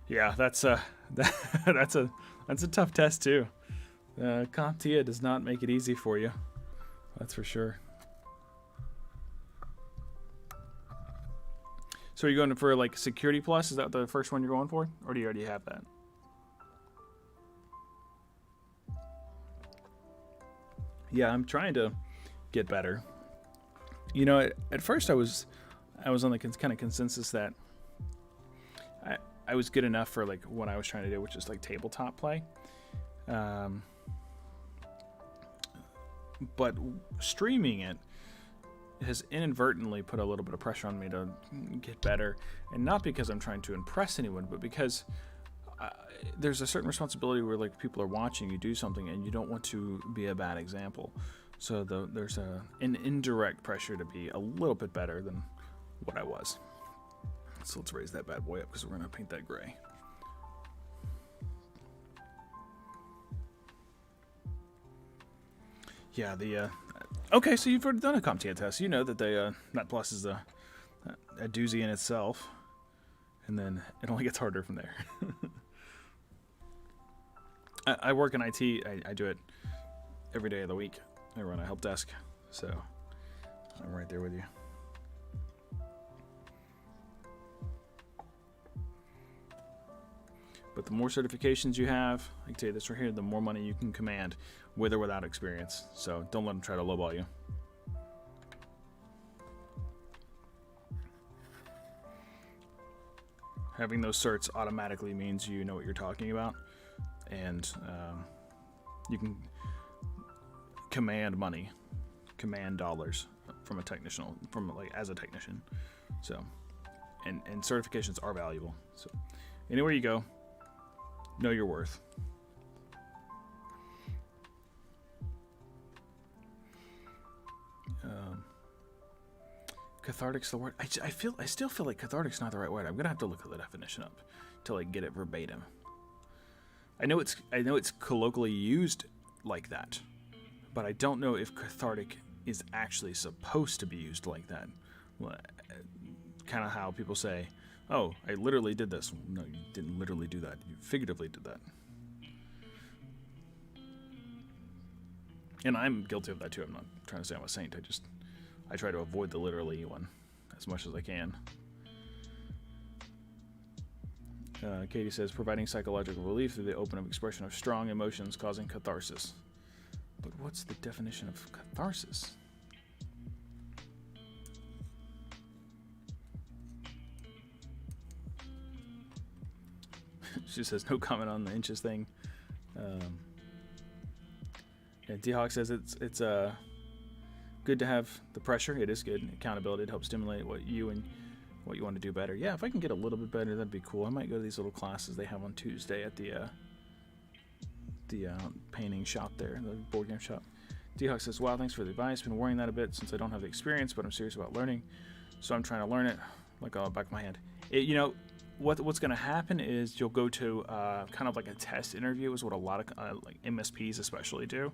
Yeah, that's a tough test too. CompTIA does not make it easy for you. That's for sure. So are you going for like Security Plus? Is that the first one you're going for? Or do you already have that? Yeah, I'm trying to get better. You know, at first I was on the kind of consensus that I was good enough for like what I was trying to do, which is like tabletop play. But streaming it has inadvertently put a little bit of pressure on me to get better, and not because I'm trying to impress anyone, but because there's a certain responsibility where like people are watching you do something and you don't want to be a bad example. So there's an indirect pressure to be a little bit better than what I was. So let's raise that bad boy up because we're going to paint that gray. Yeah, okay, so you've already done a CompTIA test. You know that that plus is a doozy in itself, and then it only gets harder from there. I work in IT. I do it every day of the week. I run a help desk, so I'm right there with you. But the more certifications you have, I can tell you this right here, the more money you can command with or without experience. So don't let them try to lowball you. Having those certs automatically means you know what you're talking about, and you can command money, command dollars from a technician, as a technician. So, and certifications are valuable. So, anywhere you go, know your worth. Cathartic's the word. I still feel like cathartic's not the right word. I'm gonna have to look the definition up to like get it verbatim. I know it's colloquially used like that, but I don't know if cathartic is actually supposed to be used like that. Kind of how people say, "Oh, I literally did this." No, you didn't literally do that. You figuratively did that. And I'm guilty of that too. I'm not trying to say I'm a saint. I try to avoid the literally one as much as I can. Katie says, providing psychological relief through the open expression of strong emotions causing catharsis. But what's the definition of catharsis? She says, no comment on the inches thing. Yeah, D-Hawk says it's good to have the pressure. It is good. Accountability to help stimulate what you want to do better. Yeah, if I can get a little bit better, that'd be cool. I might go to these little classes they have on Tuesday at the painting shop there, the board game shop. D-Hawk says, wow, thanks for the advice. Been worrying that a bit since I don't have the experience, but I'm serious about learning. So I'm trying to learn it like on the back of my hand. What's going to happen is you'll go to kind of like a test interview is what a lot of like MSPs especially do,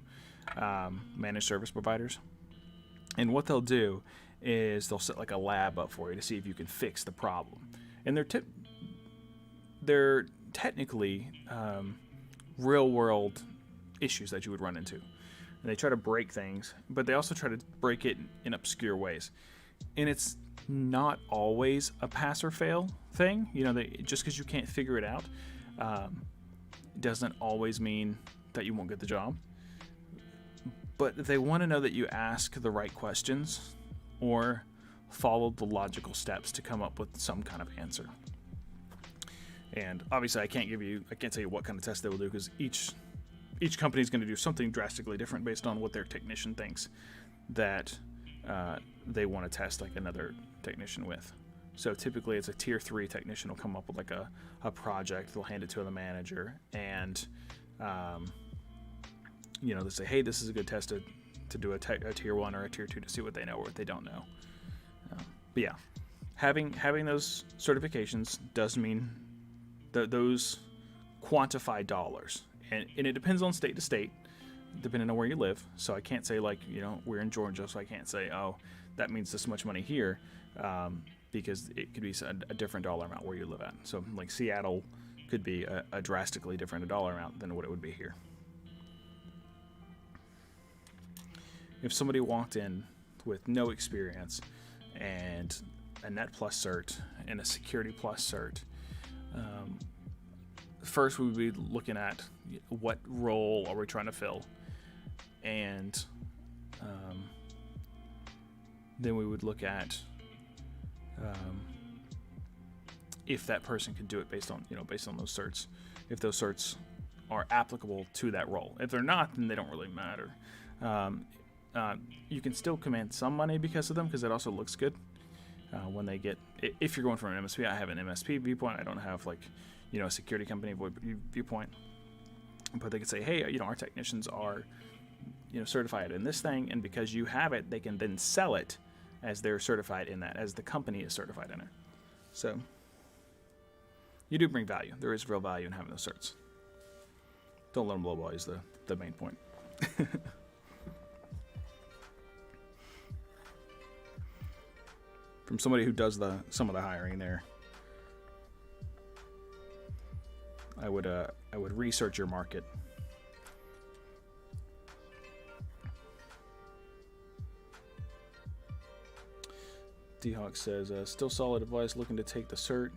managed service providers. And what they'll do is they'll set like a lab up for you to see if you can fix the problem. And they're technically real world issues that you would run into. And they try to break things, but they also try to break it in obscure ways. And it's not always a pass or fail thing. You know, just because you can't figure it out doesn't always mean that you won't get the job. But they want to know that you ask the right questions or follow the logical steps to come up with some kind of answer. And obviously I can't tell you what kind of test they will do, because each company is going to do something drastically different based on what their technician thinks that they want to test like another technician with. So typically it's a tier 3 technician will come up with like a project, they'll hand it to the manager, and you know, they say, hey, this is a good test to do a tier 1 or a tier 2 to see what they know or what they don't know. But yeah, having those certifications does mean those quantify dollars, and it depends on state to state, depending on where you live. So I can't say, like, you know, we're in Georgia, so I can't say, oh, that means this much money here, because it could be a different dollar amount where you live at. So like Seattle could be a drastically different dollar amount than what it would be here. If somebody walked in with no experience and a Net Plus cert and a Security Plus cert, first we would be looking at what role are we trying to fill, and then we would look at if that person could do it based on those certs, if those certs are applicable to that role. If they're not, then they don't really matter. You can still command some money because of them, because it also looks good when they get, if you're going from an MSP. I have an MSP viewpoint. I don't have like, you know, a security company viewpoint. But they could say, hey, you know, our technicians are, you know, certified in this thing, and because you have it, they can then sell it as they're certified in that, as the company is certified in it. So you do bring value. There is real value in having those certs. Don't let them lowball is the main point. From somebody who does some of the hiring there, I would research your market. D-Hawk says, still solid advice, looking to take the cert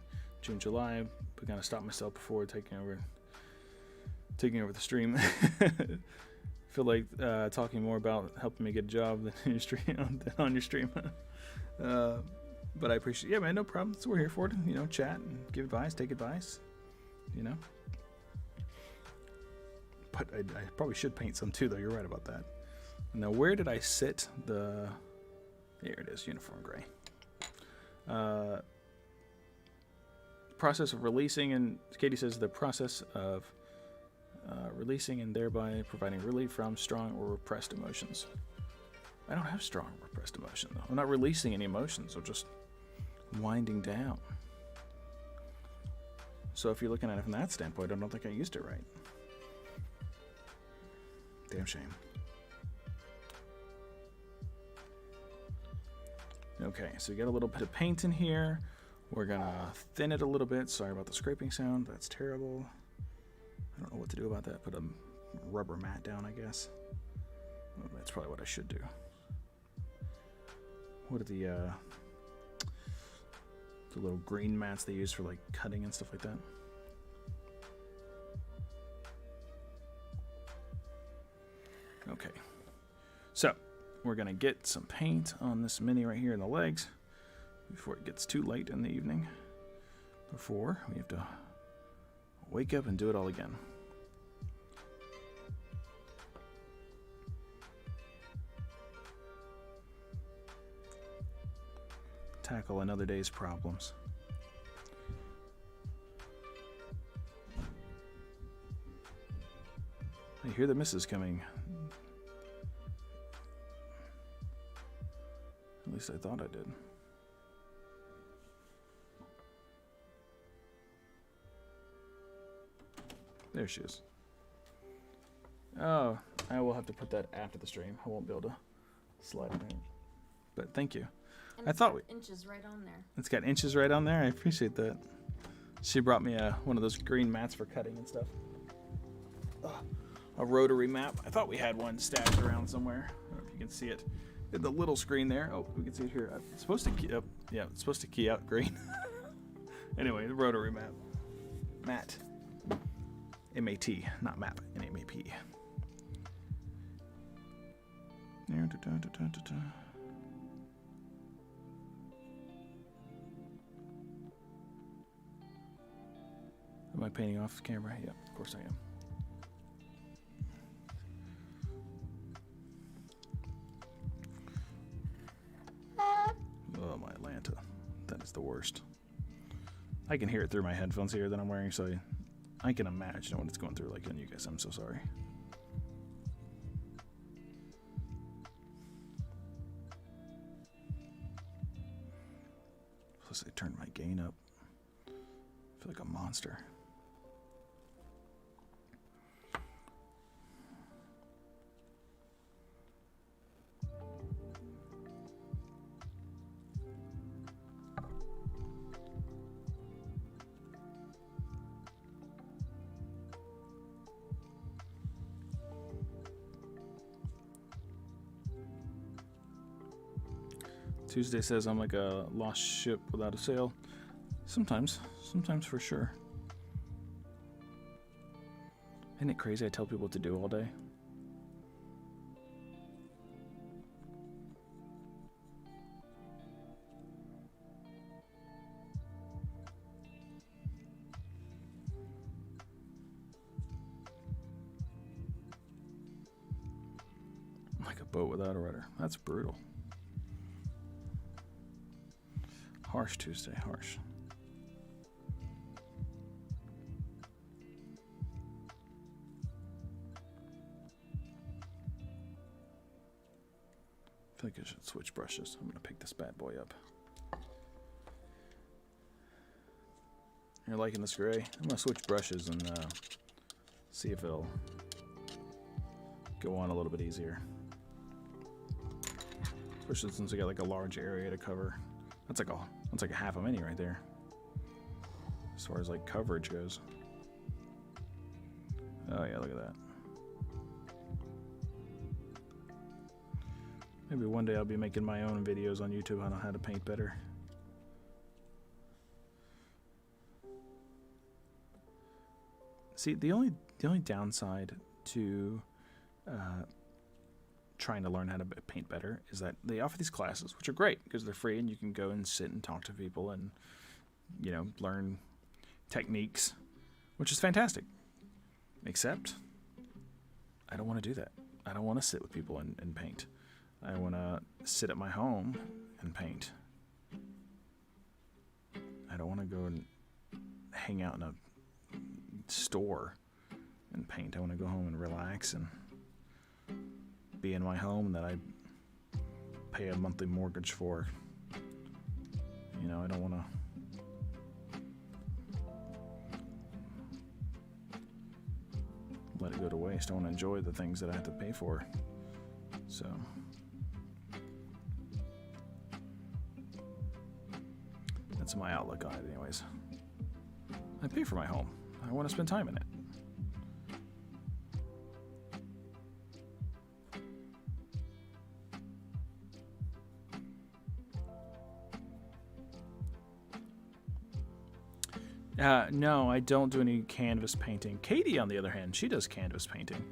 June, July, but gonna stop myself before taking over the stream. Feel like talking more about helping me get a job than on your stream. But I appreciate, yeah, man, no problem. That's what we're here for, you know, chat and give advice, take advice, you know. But I probably should paint some too, though. You're right about that. Now, where did I sit the? Here it is, uniform gray. Process of releasing, and Katie says the process of releasing and thereby providing relief from strong or repressed emotions. I don't have strong repressed emotion, though. I'm not releasing any emotions. I'm just winding down. So if you're looking at it from that standpoint, I don't think I used it right. Damn shame. Okay, so you got a little bit of paint in here. We're gonna thin it a little bit. Sorry about the scraping sound. That's terrible. I don't know what to do about that. Put a rubber mat down, I guess. Well, that's probably what I should do. What are the little green mats they use for like cutting and stuff like that? Okay, so we're gonna get some paint on this Mini right here in the legs before it gets too late in the evening, before we have to wake up and do it all again. Tackle another day's problems. I hear the missus coming. At least I thought I did. There she is. Oh, I will have to put that after the stream. I won't be able to slide it in. but thank you. And I thought inches right on there. It's got inches right on there. I appreciate that. She brought me one of those green mats for cutting and stuff. A rotary map. I thought we had one stashed around somewhere. I don't know if you can see it. In the little screen there. Oh, we can see it here. It's supposed to key up. Yeah, it's supposed to key out green. Anyway, the rotary map. Mat. M-A-T, not map. N-M-A-P. Am I painting off camera? Yeah, of course I am. Oh, my Atlanta. That is the worst. I can hear it through my headphones here that I'm wearing, so I can imagine what it's going through like on you guys. I'm so sorry. Plus, I turned my gain up. I feel like a monster. Tuesday says I'm like a lost ship without a sail. Sometimes for sure. Isn't it crazy I tell people what to do all day? Like a boat without a rudder. That's brutal. Harsh Tuesday, harsh. I feel like I should switch brushes. I'm gonna pick this bad boy up. You're liking this gray? I'm gonna switch brushes and see if it'll go on a little bit easier. Especially since we got like a large area to cover. That's like a half a mini right there. As far as like coverage goes. Oh yeah, look at that. Maybe one day I'll be making my own videos on YouTube on how to paint better. See, the only downside to trying to learn how to paint better is that they offer these classes, which are great because they're free and you can go and sit and talk to people and, you know, learn techniques, which is fantastic. Except I don't want to do that. I don't want to sit with people and paint. I want to sit at my home and paint. I don't want to go and hang out in a store and paint. I want to go home and relax and be in my home that I pay a monthly mortgage for. You know, I don't want to let it go to waste. I want to enjoy the things that I have to pay for. So that's my outlook on it anyways. I pay for my home. I want to spend time in it. No, I don't do any canvas painting. Katie, on the other hand, she does canvas painting,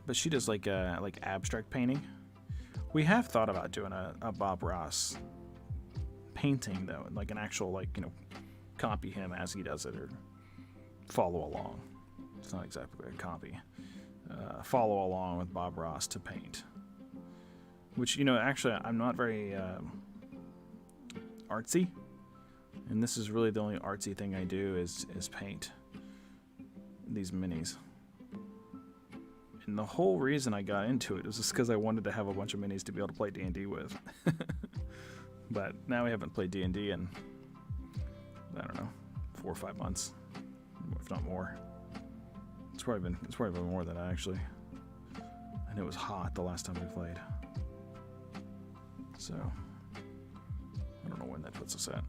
but she does like abstract painting. We have thought about doing a Bob Ross painting though, like an actual, like, you know, copy him as he does it or follow along. It's not exactly a copy. Follow along with Bob Ross to paint. Which, you know, actually I'm not very artsy. And this is really the only artsy thing I do is paint these minis. And the whole reason I got into it was just because I wanted to have a bunch of minis to be able to play D&D with. But now we haven't played D&D in, I don't know, 4 or 5 months, if not more. It's probably been more than that, actually. And it was hot the last time we played. So I don't know when that puts us at.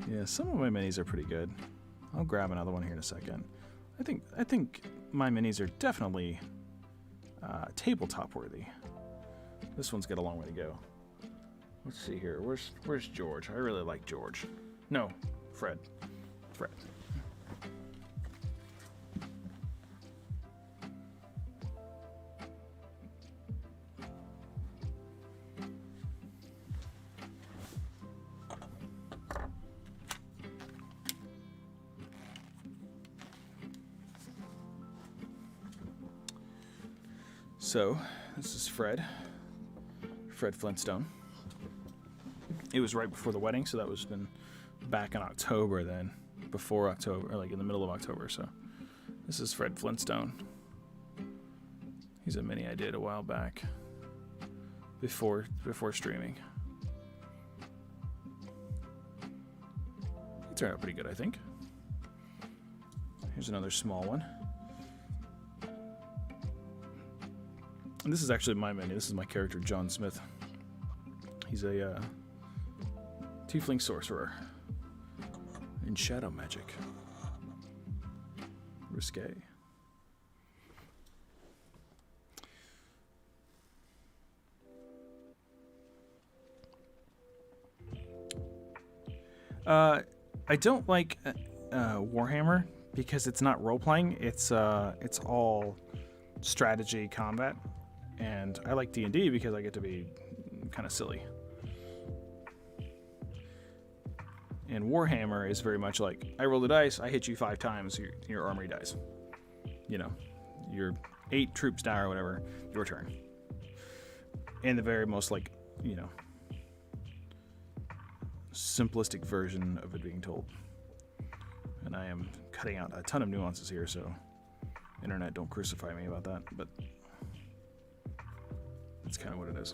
Yeah, some of my minis are pretty good. I'll grab another one here in a second. I think my minis are definitely tabletop worthy. This one's got a long way to go. Let's see here. Where's George? I really like George. No, Fred. Fred. So, this is Fred Flintstone. It was right before the wedding, so that was been back in October then, before October, or like in the middle of October, so. This is Fred Flintstone. He's a mini I did a while back, before streaming. He turned out pretty good, I think. Here's another small one. And this is actually my mini. This is my character, John Smith. He's a tiefling sorcerer in shadow magic. Risque. I don't like Warhammer because it's not role-playing. It's all strategy combat. And I like D&D because I get to be kind of silly. And Warhammer is very much like, I roll the dice, I hit you 5 times, your armory dies. You know, your 8 troops die or whatever, your turn. And the very most, like, you know, simplistic version of it being told. And I am cutting out a ton of nuances here, so internet, don't crucify me about that, but that's kind of what it is.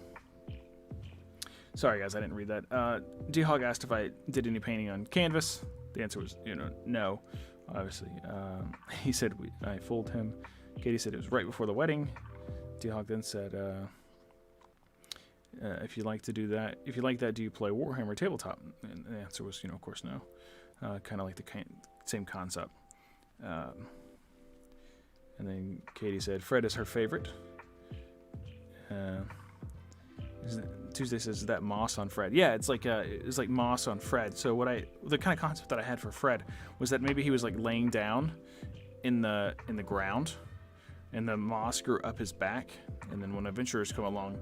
Sorry, guys, I didn't read that. D-Hog asked if I did any painting on canvas. The answer was, no, obviously. He said I fooled him. Katie said it was right before the wedding. D-Hog then said, if you like to do that, if you like that, do you play Warhammer tabletop? And the answer was, of course, no. Kind of like the same concept. And then Katie said Fred is her favorite. Tuesday says, is that moss on Fred? Yeah, it's like moss on Fred. So the kind of concept that I had for Fred was that maybe he was like laying down in the ground, and the moss grew up his back, and then when adventurers come along,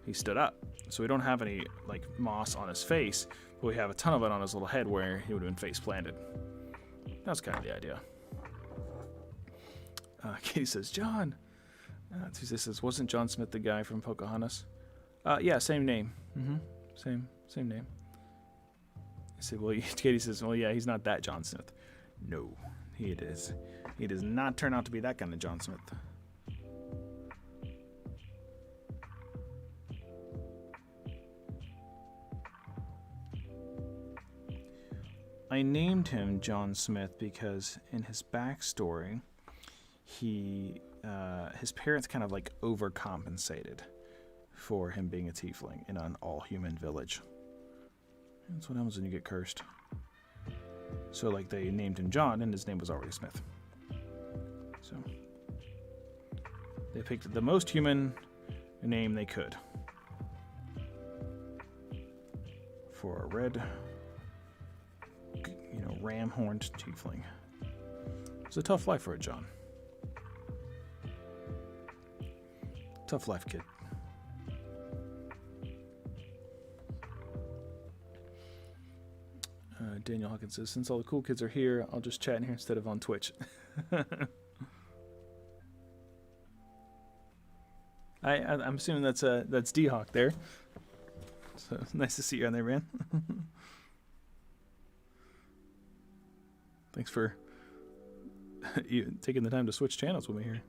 he stood up. So we don't have any like moss on his face, but we have a ton of it on his little head where he would have been face planted. That was kind of the idea. Katie says, John. Tuesday says, wasn't John Smith the guy from Pocahontas? Yeah, same name. Same name. I said, well, Katie says, well, yeah, he's not that John Smith. No, he does not turn out to be that kind of John Smith. I named him John Smith because in his backstory, his parents kind of like overcompensated for him being a tiefling in an all-human village. That's what happens when you get cursed. So like they named him John, and his name was already Smith. So they picked the most human name they could for a red, ram-horned tiefling. It's a tough life for a John. Tough life, kid. Daniel Hawkins says, since all the cool kids are here, I'll just chat in here instead of on Twitch. I'm assuming that's D-Hawk there. So nice to see you on there, man. Thanks for you taking the time to switch channels with me here.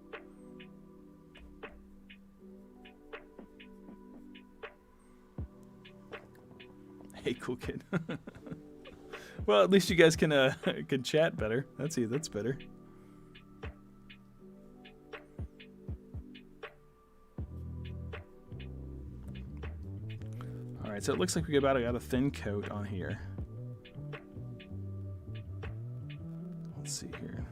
Hey, cool kid. Well, at least you guys can chat better. That's better. All right, so it looks like we got a thin coat on here. Let's see here.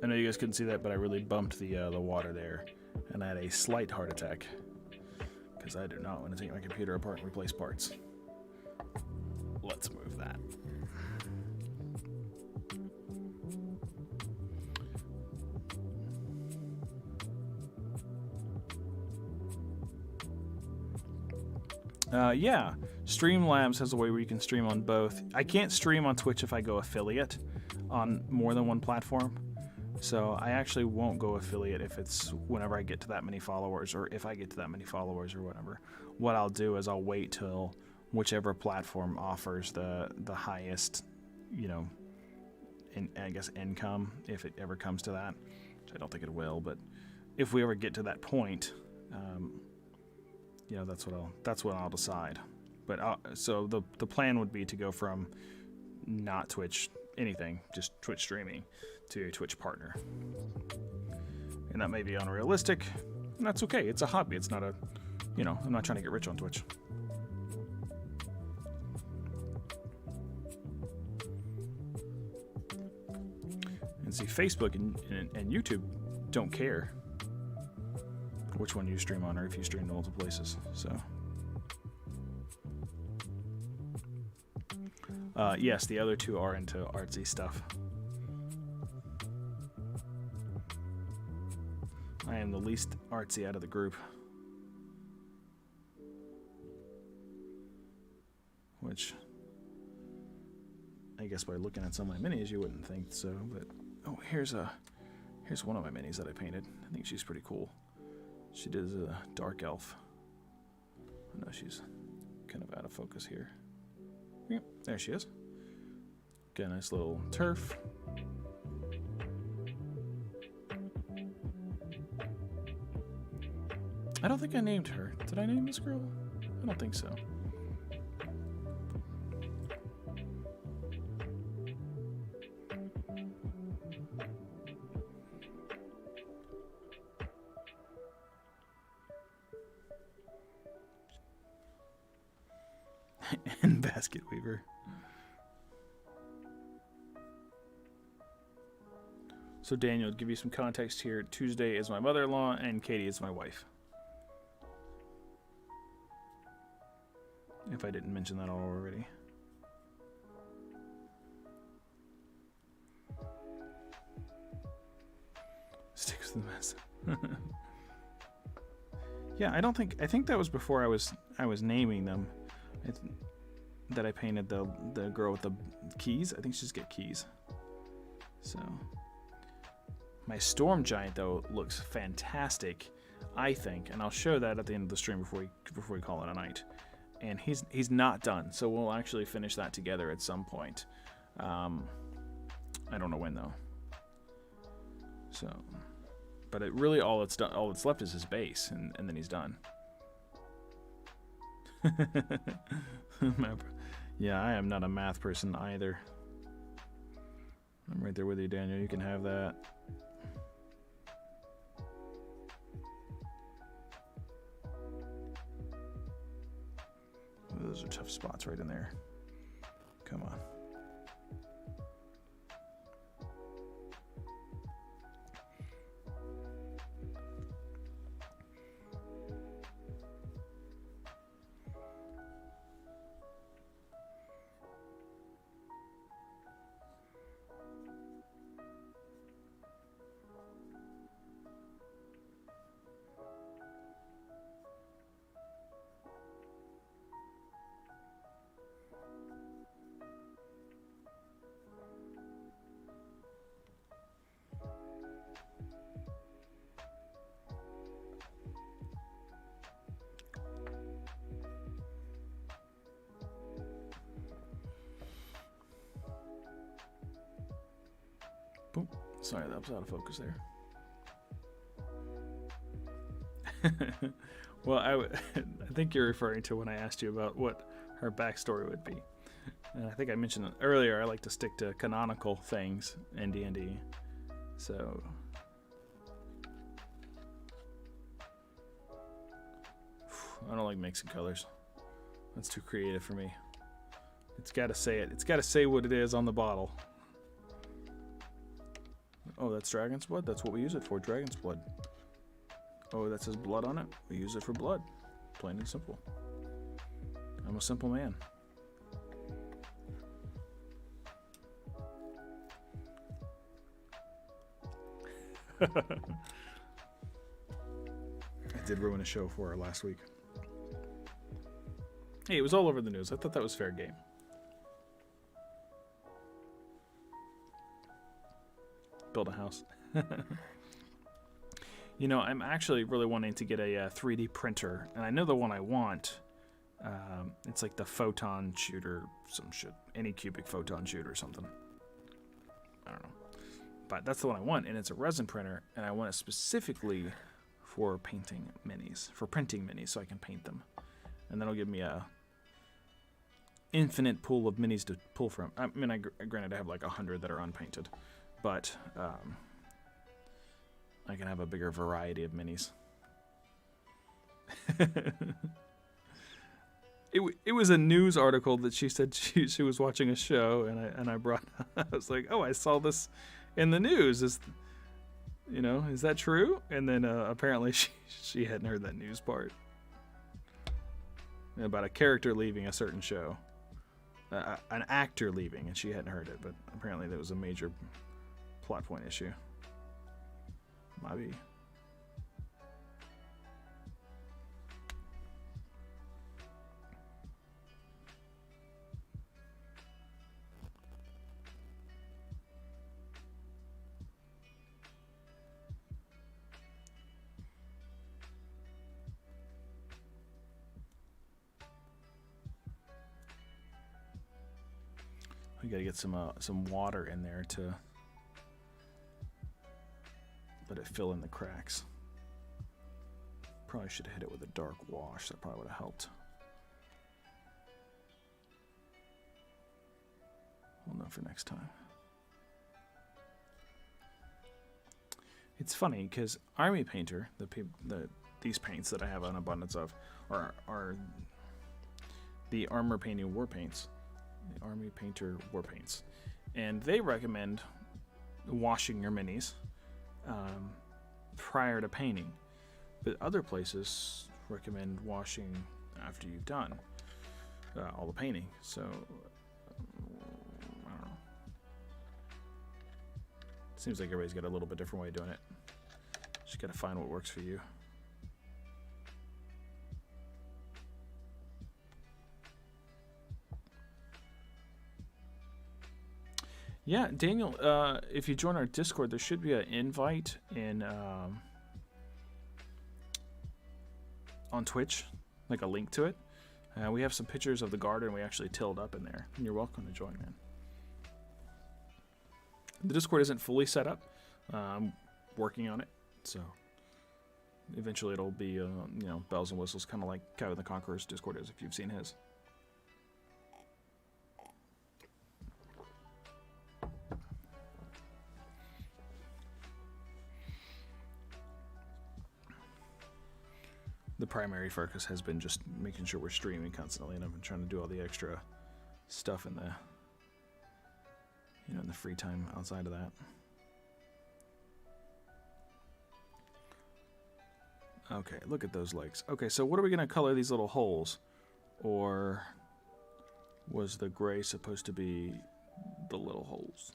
I know you guys couldn't see that, but I really bumped the water there, and I had a slight heart attack because I do not want to take my computer apart and replace parts. Let's move that. Yeah, Streamlabs has a way where you can stream on both. I can't stream on Twitch if I go affiliate on more than one platform. So I actually won't go affiliate if it's whenever I get to that many followers, or if I get to that many followers or whatever. What I'll do is I'll wait till whichever platform offers the highest, I guess income, if it ever comes to that. Which I don't think it will, but if we ever get to that point, that's what I'll decide. But so the plan would be to go from not Twitch anything, just Twitch streaming, to a Twitch partner. And that may be unrealistic, and that's okay. It's a hobby. It's not I'm not trying to get rich on Twitch. And see, Facebook and YouTube don't care which one you stream on, or if you stream to multiple places. So, yes, the other two are into artsy stuff. I am the least artsy out of the group. Which, I guess by looking at some of my minis, you wouldn't think so. But oh, here's one of my minis that I painted. I think she's pretty cool. She does a dark elf. I know she's kind of out of focus here. Yep, there she is. Got a nice little turf. I don't think I named her. Did I name this girl? I don't think so. And Basket Weaver. So Daniel, to give you some context here, Tuesday is my mother-in-law and Katie is my wife. If I didn't mention that already. Stick with the mess. Yeah, I think that was before I was naming them. That I painted the girl with the keys. I think she just get keys. So my Storm Giant though looks fantastic, I think, and I'll show that at the end of the stream before we call it a night. And he's not done, so we'll actually finish that together at some point. I don't know when though. So, but it really all that's left is his base, and then he's done. Yeah, I am not a math person either. I'm right there with you, Daniel. You can have that. Those are tough spots right in there. Come on. Boom. Sorry, that was out of focus there. Well, think you're referring to when I asked you about what her backstory would be. And I think I mentioned it earlier, I like to stick to canonical things in D&D. So... I don't like mixing colors. That's too creative for me. It's got to say it. It's got to say what it is on the bottle. Oh, that's dragon's blood? That's what we use it for, dragon's blood. Oh, that says blood on it? We use it for blood. Plain and simple. I'm a simple man. I did ruin a show for her last week. Hey, it was all over the news. I thought that was fair game. Build a house. You know, I'm actually really wanting to get a 3D printer, and I know the one I want. It's like the photon shooter, some shit, Anycubic photon shooter or something. I don't know, but that's the one I want, and it's a resin printer, and I want it specifically for painting minis, for printing minis, so I can paint them, and that'll give me a infinite pool of minis to pull from. I mean, granted, I have like 100 that are unpainted, but I can have a bigger variety of minis. It was a news article that she said she was watching a show, and I brought. I was like, oh, I saw this in the news. Is that true? And then apparently she hadn't heard that news part about a character leaving a certain show. An actor leaving, and she hadn't heard it, but apparently that was a major plot point issue. Might be. We gotta get some water in there to let it fill in the cracks. Probably should have hit it with a dark wash. That probably would have helped. We'll know for next time. It's funny because Army Painter, these paints that I have an abundance of, are the Armor Painting War Paints. The Army Painter War Paints. And they recommend washing your minis prior to painting. But other places recommend washing after you've done all the painting. So, I don't know. Seems like everybody's got a little bit different way of doing it. Just gotta find what works for you. Yeah, Daniel, if you join our Discord, there should be an invite in on Twitch, like a link to it. We have some pictures of the garden we actually tilled up in there, and you're welcome to join, man. The Discord isn't fully set up. I'm working on it, so eventually it'll be, bells and whistles, kind of like Kevin the Conqueror's Discord is, if you've seen his. The primary focus has been just making sure we're streaming constantly, and I've been trying to do all the extra stuff in the, in the free time outside of that. Okay, look at those legs. Okay, so what are we going to color these little holes? Or was the gray supposed to be the little holes?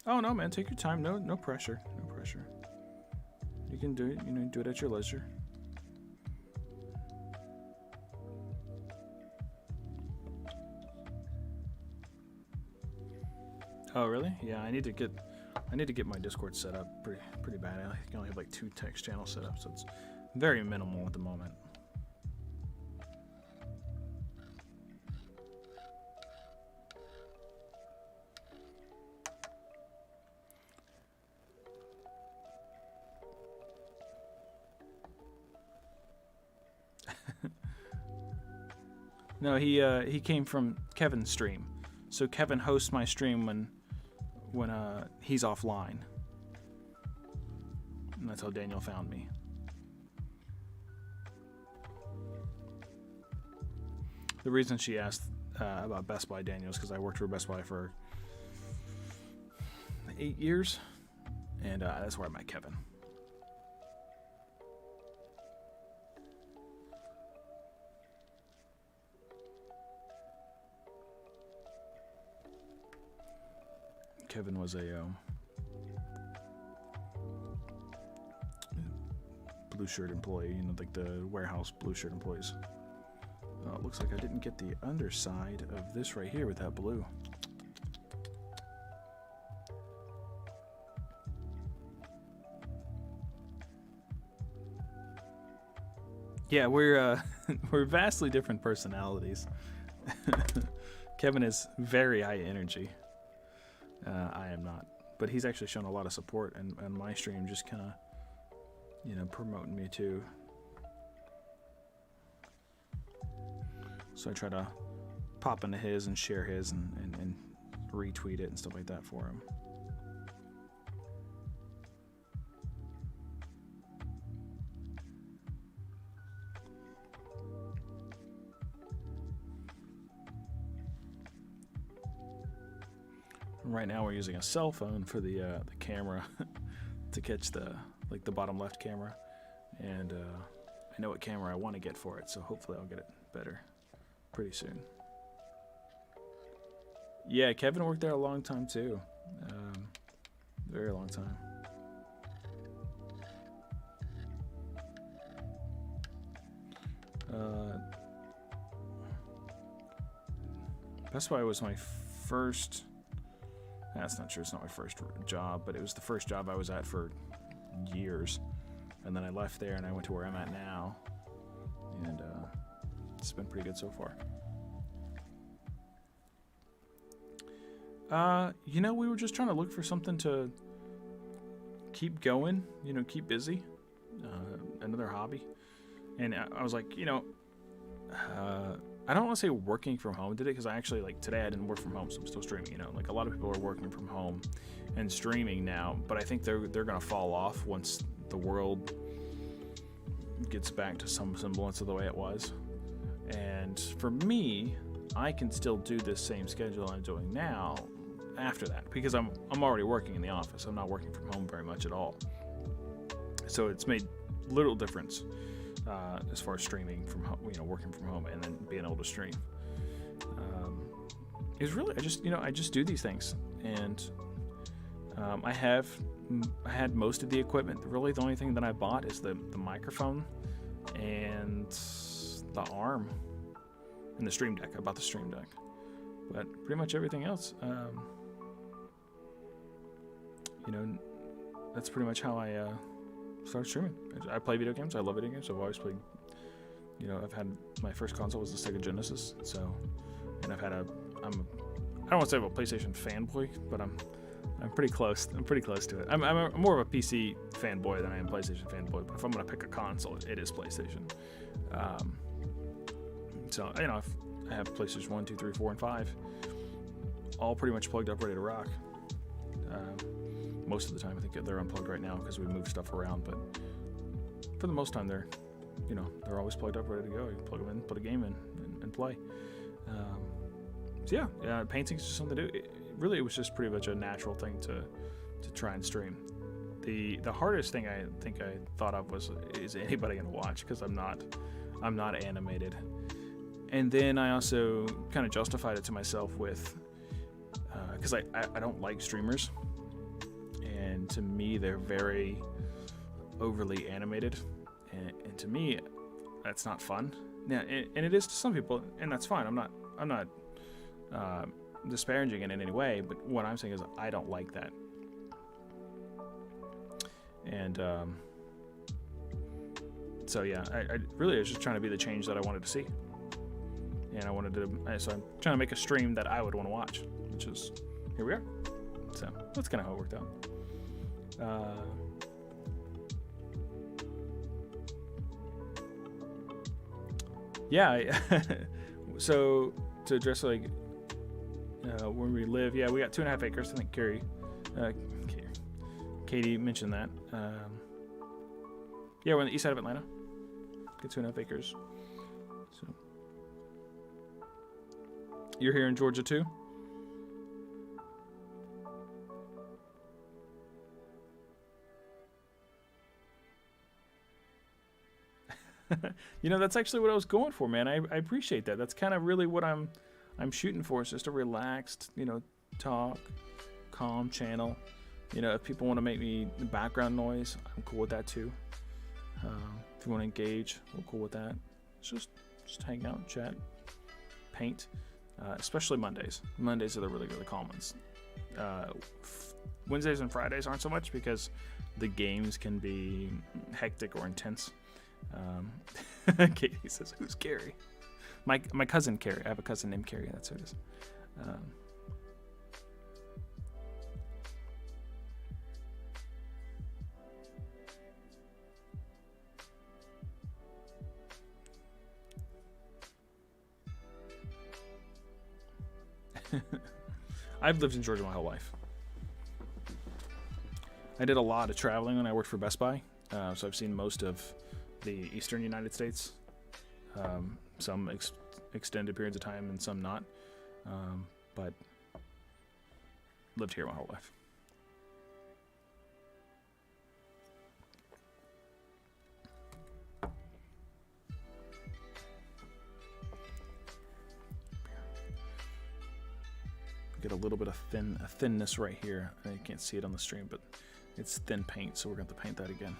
Oh no, man, take your time. No pressure. No pressure. You can do it, do it at your leisure. Oh really? Yeah, I need to get my Discord set up pretty bad. I can only have like 2 text channels set up, so it's very minimal at the moment. No, he came from Kevin's stream. So Kevin hosts my stream when he's offline. And that's how Daniel found me. The reason she asked about Best Buy, Daniel, is because I worked for Best Buy for 8 years, and that's where I met Kevin. Kevin was a blue shirt employee, like the warehouse blue shirt employees. It looks like I didn't get the underside of this right here with that blue. Yeah, we're we're vastly different personalities. Kevin is very high energy. I am not, but he's actually shown a lot of support, and my stream just kind of, promoting me too. So I try to pop into his and share his and retweet it and stuff like that for him. Right now we're using a cell phone for the camera to catch the bottom left camera, and I know what camera I want to get for it, so hopefully I'll get it better pretty soon. Yeah, Kevin worked there a long time too, very long time. Best Buy was my first. That's not true. It's not my first job, but it was the first job I was at for years. And then I left there and I went to where I'm at now. And it's been pretty good so far. We were just trying to look for something to keep going, keep busy. Another hobby. And I was like, I don't want to say working from home did it, because I actually, today I didn't work from home, so I'm still streaming, a lot of people are working from home and streaming now, but I think they're going to fall off once the world gets back to some semblance of the way it was. And for me, I can still do this same schedule I'm doing now after that, because I'm already working in the office. I'm not working from home very much at all. So it's made little difference. As far as streaming from home, working from home and then being able to stream, is really I just do these things, and I had most of the equipment. Really, the only thing that I bought is the microphone and the arm and the stream deck. I bought the stream deck, but pretty much everything else, that's pretty much how I started streaming. I play video games. I love video games. I've always played. I've had my first console was the Sega Genesis. So, and I don't want to say I'm a PlayStation fanboy, but I'm pretty close. I'm pretty close to it. I'm more of a PC fanboy than I am PlayStation fanboy. But if I'm gonna pick a console, it is PlayStation. So I have PlayStation 1, 2, 3, 4, and 5, all pretty much plugged up, ready to rock. Most of the time, I think they're unplugged right now because we move stuff around, but for the most time, they're always plugged up, ready to go. You plug them in, put a game in, and play. So yeah, painting's just something to do. It was just pretty much a natural thing to try and stream. The hardest thing I think I thought of is anybody gonna watch, because I'm not animated. And then I also kind of justified it to myself with because I don't like streamers. And to me, they're very overly animated, and to me, that's not fun. Yeah, and it is to some people, and that's fine. I'm not disparaging it in any way, but what I'm saying is I don't like that. And so yeah, I really was just trying to be the change that I wanted to see, and so I'm trying to make a stream that I would want to watch, which is here we are. So that's kind of how it worked out. So to address like where we live, yeah, we got 2.5 acres. I think Katie mentioned that. Yeah, we're on the east side of Atlanta. Get 2.5 acres. So you're here in Georgia too? You know, that's actually what I was going for, man. I appreciate that. That's kind of really what I'm shooting for. It's just a relaxed, you know, talk, calm channel. You know, if people want to make me background noise, I'm cool with that too. If you want to engage, we're cool with that. It's just hang out, chat, paint. Especially Mondays. Mondays are the really, really calm ones. Wednesdays and Fridays aren't so much because the games can be hectic or intense. Katie says, "Who's Carrie?" My cousin Carrie. I have a cousin named Carrie. That's who it is. I've lived in Georgia my whole life. I did a lot of traveling when I worked for Best Buy, so I've seen most of the eastern United States, some extended periods of time and some not, but lived here my whole life. Get a little bit of thinness right here. You can't see it on the stream, but it's thin paint, so we're going to have to paint that again.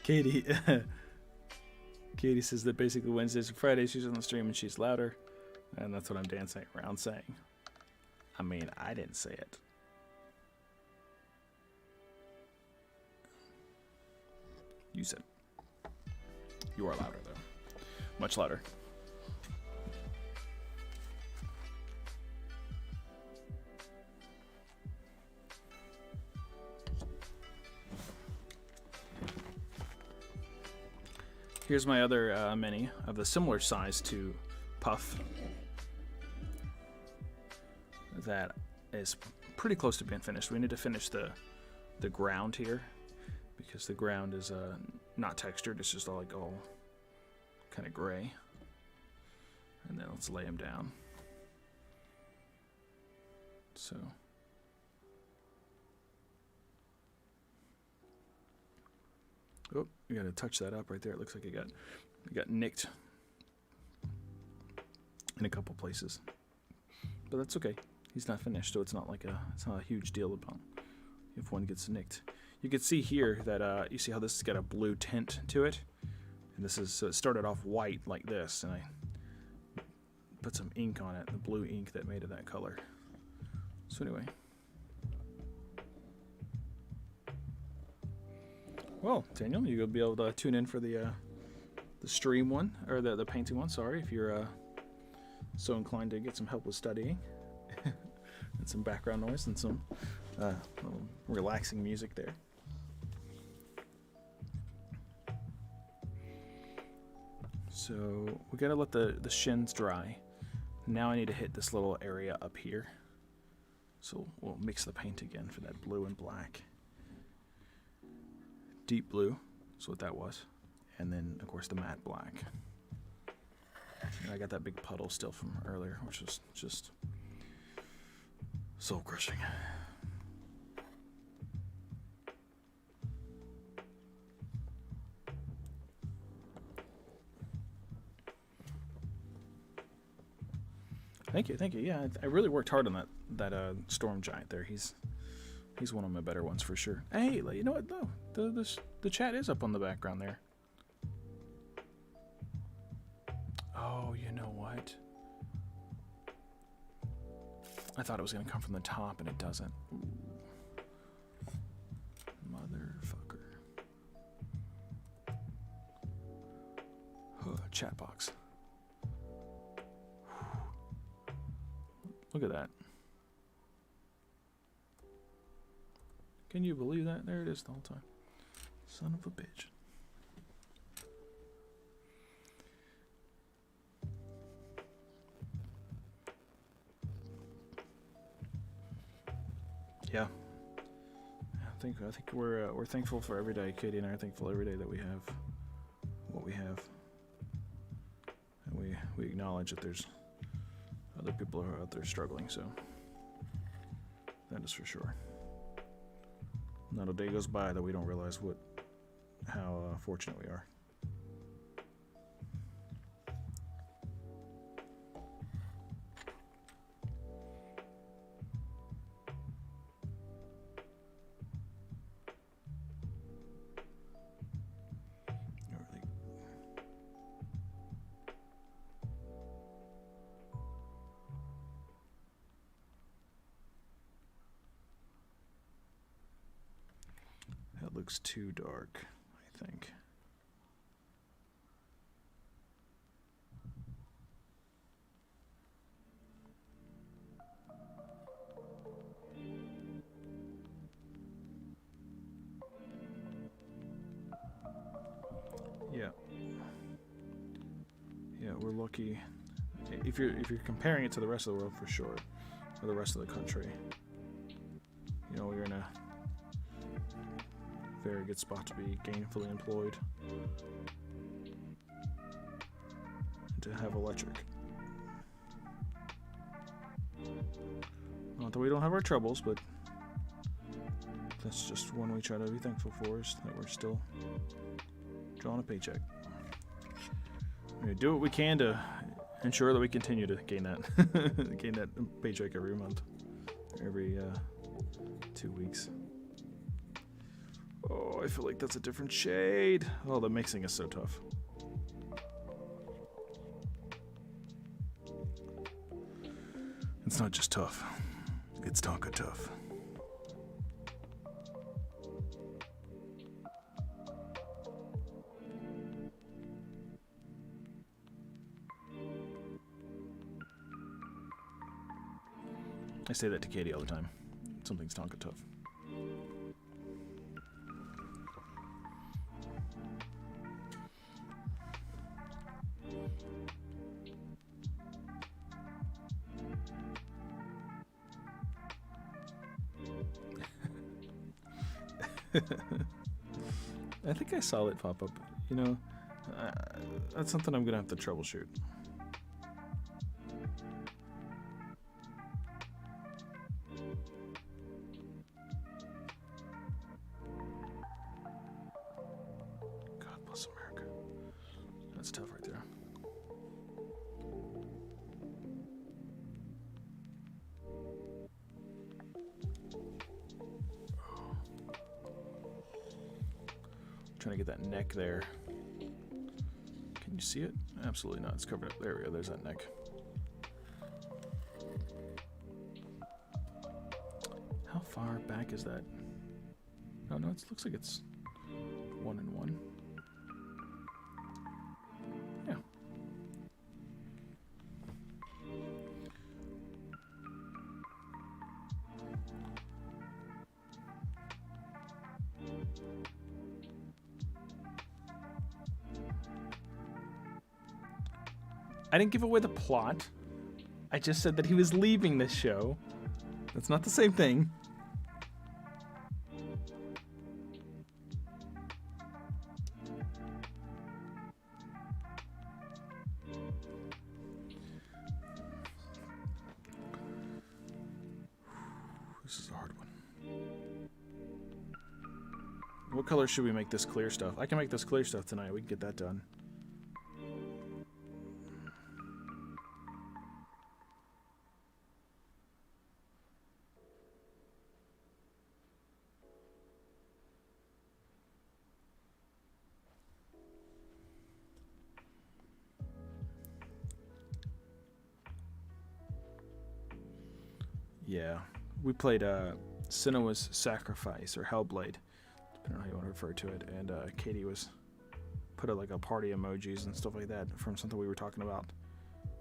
Katie says that basically Wednesdays and Fridays she's on the stream and she's louder, and that's what I'm dancing around saying. I mean, I didn't say it. You said it. You are louder though, much louder. Here's my other mini of the similar size to Puff that is pretty close to being finished. We need to finish the ground here because the ground is not textured. It's just all kind of gray. And then let's lay them down. So. Oh, you gotta touch that up right there. It looks like it got nicked in a couple places, but that's okay. He's not finished, so it's not a huge deal about if one gets nicked. You can see here that you see how this has got a blue tint to it, and so it started off white like this, and I put some ink on it, the blue ink that made it that color. So anyway. Well, Daniel, you'll be able to tune in for the stream one, or the painting one, sorry, if you're so inclined to get some help with studying. And some background noise and some little relaxing music there. So we gotta let the shins dry. Now I need to hit this little area up here. So we'll mix the paint again for that blue and black. Deep blue is what that was, and then of course the matte black. And I got that big puddle still from earlier, which was just soul crushing. Thank you. Yeah, I really worked hard on that storm giant there. He's He's one of my better ones for sure. Hey, you know what though? The chat is up on the background there. Oh, you know what? I thought it was gonna come from the top, and it doesn't. Ooh. Motherfucker. Chat box. Look at that. Can you believe that? There it is the whole time. Son of a bitch. Yeah. I think we're thankful for every day. Katie and I are thankful every day that we have what we have, and we acknowledge that there's other people who are out there struggling. So that is for sure. Not a day goes by that we don't realize how fortunate we are. Looks too dark, I think. Yeah. Yeah, we're lucky. If you're comparing it to the rest of the world, for sure, or the rest of the country, you know, you're in a very good spot to be gainfully employed and to have electric. Not that we don't have our troubles, but that's just one we try to be thankful for, is that we're still drawing a paycheck. We do what we can to ensure that we continue to gain that gain that paycheck every month, every 2 weeks. Oh, I feel like that's a different shade. Oh, the mixing is so tough. It's not just tough. It's Tonka tough. I say that to Katie all the time. Something's Tonka tough. I think I saw it pop up. You know, that's something I'm gonna have to troubleshoot. God bless America. That's tough right there. Trying to get that neck there. Can you see it? Absolutely not. It's covered up. There we go. There's that neck. How far back is that? Oh no, it looks like it's 1 and 1. Yeah. I didn't give away the plot. I just said that he was leaving this show. That's not the same thing. This is a hard one. What color should we make this clear stuff? I can make this clear stuff tonight. We can get that done. Yeah. We played Senua's Sacrifice, or Hellblade, depending on how you want to refer to it. And Katie was put like a party emojis and stuff like that from something we were talking about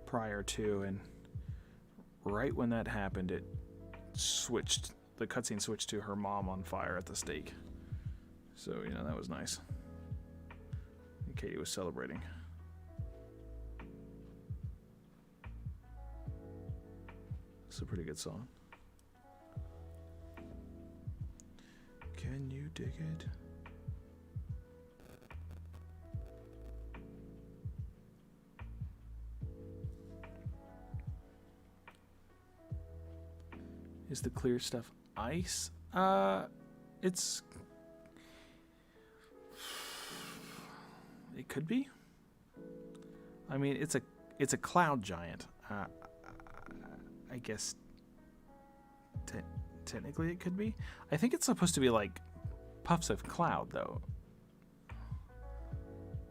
prior to. And right when that happened, it switched. The cutscene switched to her mom on fire at the stake. So, you know, that was nice. And Katie was celebrating. It's a pretty good song. Can you dig it? Is the clear stuff ice? It's... It could be. I mean, it's a cloud giant. I guess technically it could be. I think it's supposed to be like puffs of cloud, though.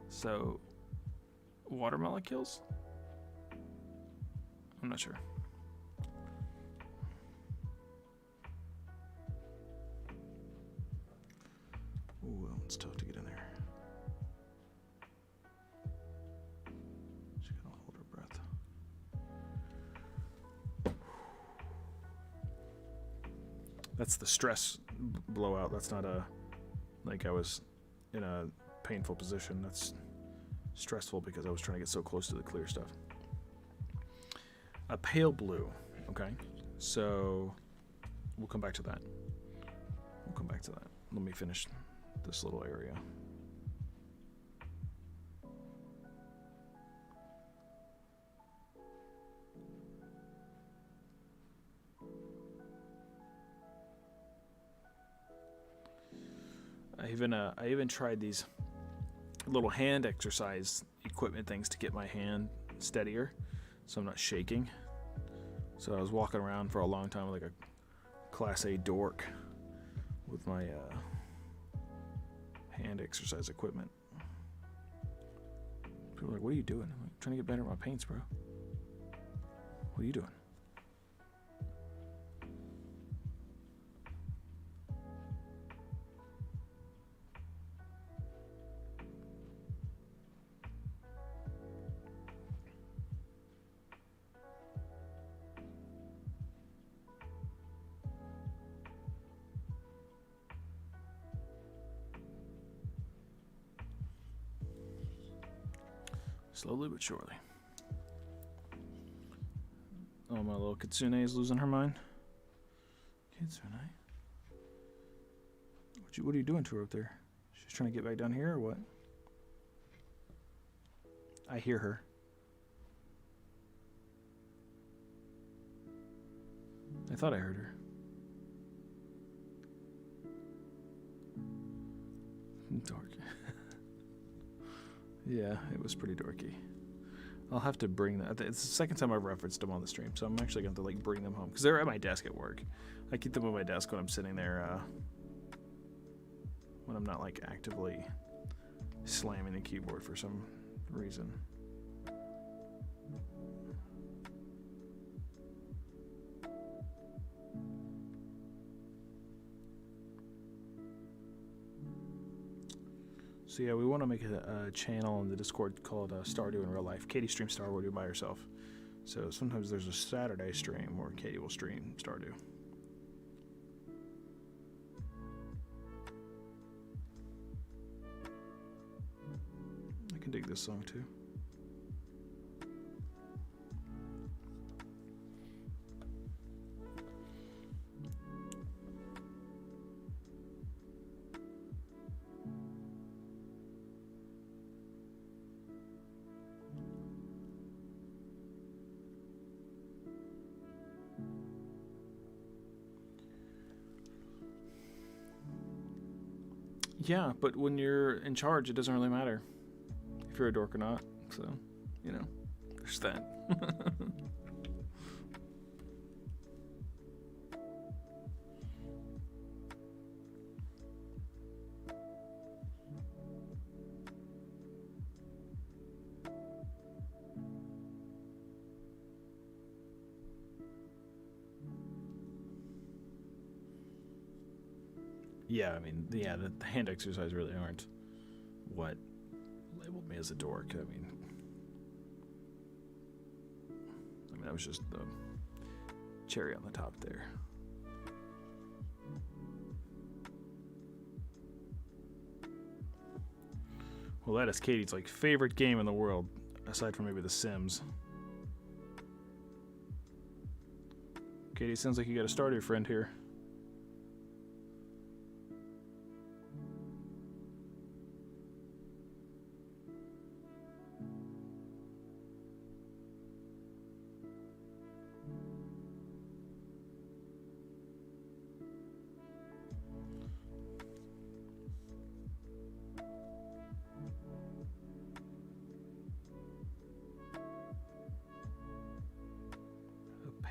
So, water molecules? I'm not sure. Ooh, that one's tough to get in there. She's gonna hold her breath. That's the stress blowout. That's not a, like I was in a painful position. That's stressful because I was trying to get so close to the clear stuff. A pale blue. Okay. So we'll come back to that. We'll come back to that. Let me finish this little area. I even tried these little hand exercise equipment things to get my hand steadier, so I'm not shaking. So I was walking around for a long time like a Class A dork with my hand exercise equipment. People are like, "What are you doing?" I'm like, "Trying to get better at my paints, bro." What are you doing? Slowly but surely. Oh, my little Kitsune is losing her mind. Kitsune? What are you doing to her up there? She's trying to get back down here or what? I hear her. I thought I heard her. Dork. Yeah, it was pretty dorky. I'll have to bring that. It's the second time I've referenced them on the stream, so I'm actually going to like bring them home because they're at my desk at work. I keep them on my desk when I'm sitting there, when I'm not like actively slamming the keyboard for some reason. So yeah, we want to make a channel in the Discord called Stardew in Real Life. Katie streams Stardew by herself. So sometimes there's a Saturday stream where Katie will stream Stardew. I can dig this song too. Yeah, but when you're in charge, it doesn't really matter if you're a dork or not. So, you know, there's that. Yeah, I mean, yeah, the hand exercises really aren't what labeled me as a dork. I mean, that was just the cherry on the top there. Well, that is Katie's like favorite game in the world, aside from maybe The Sims. Katie, sounds like you got a starter friend here.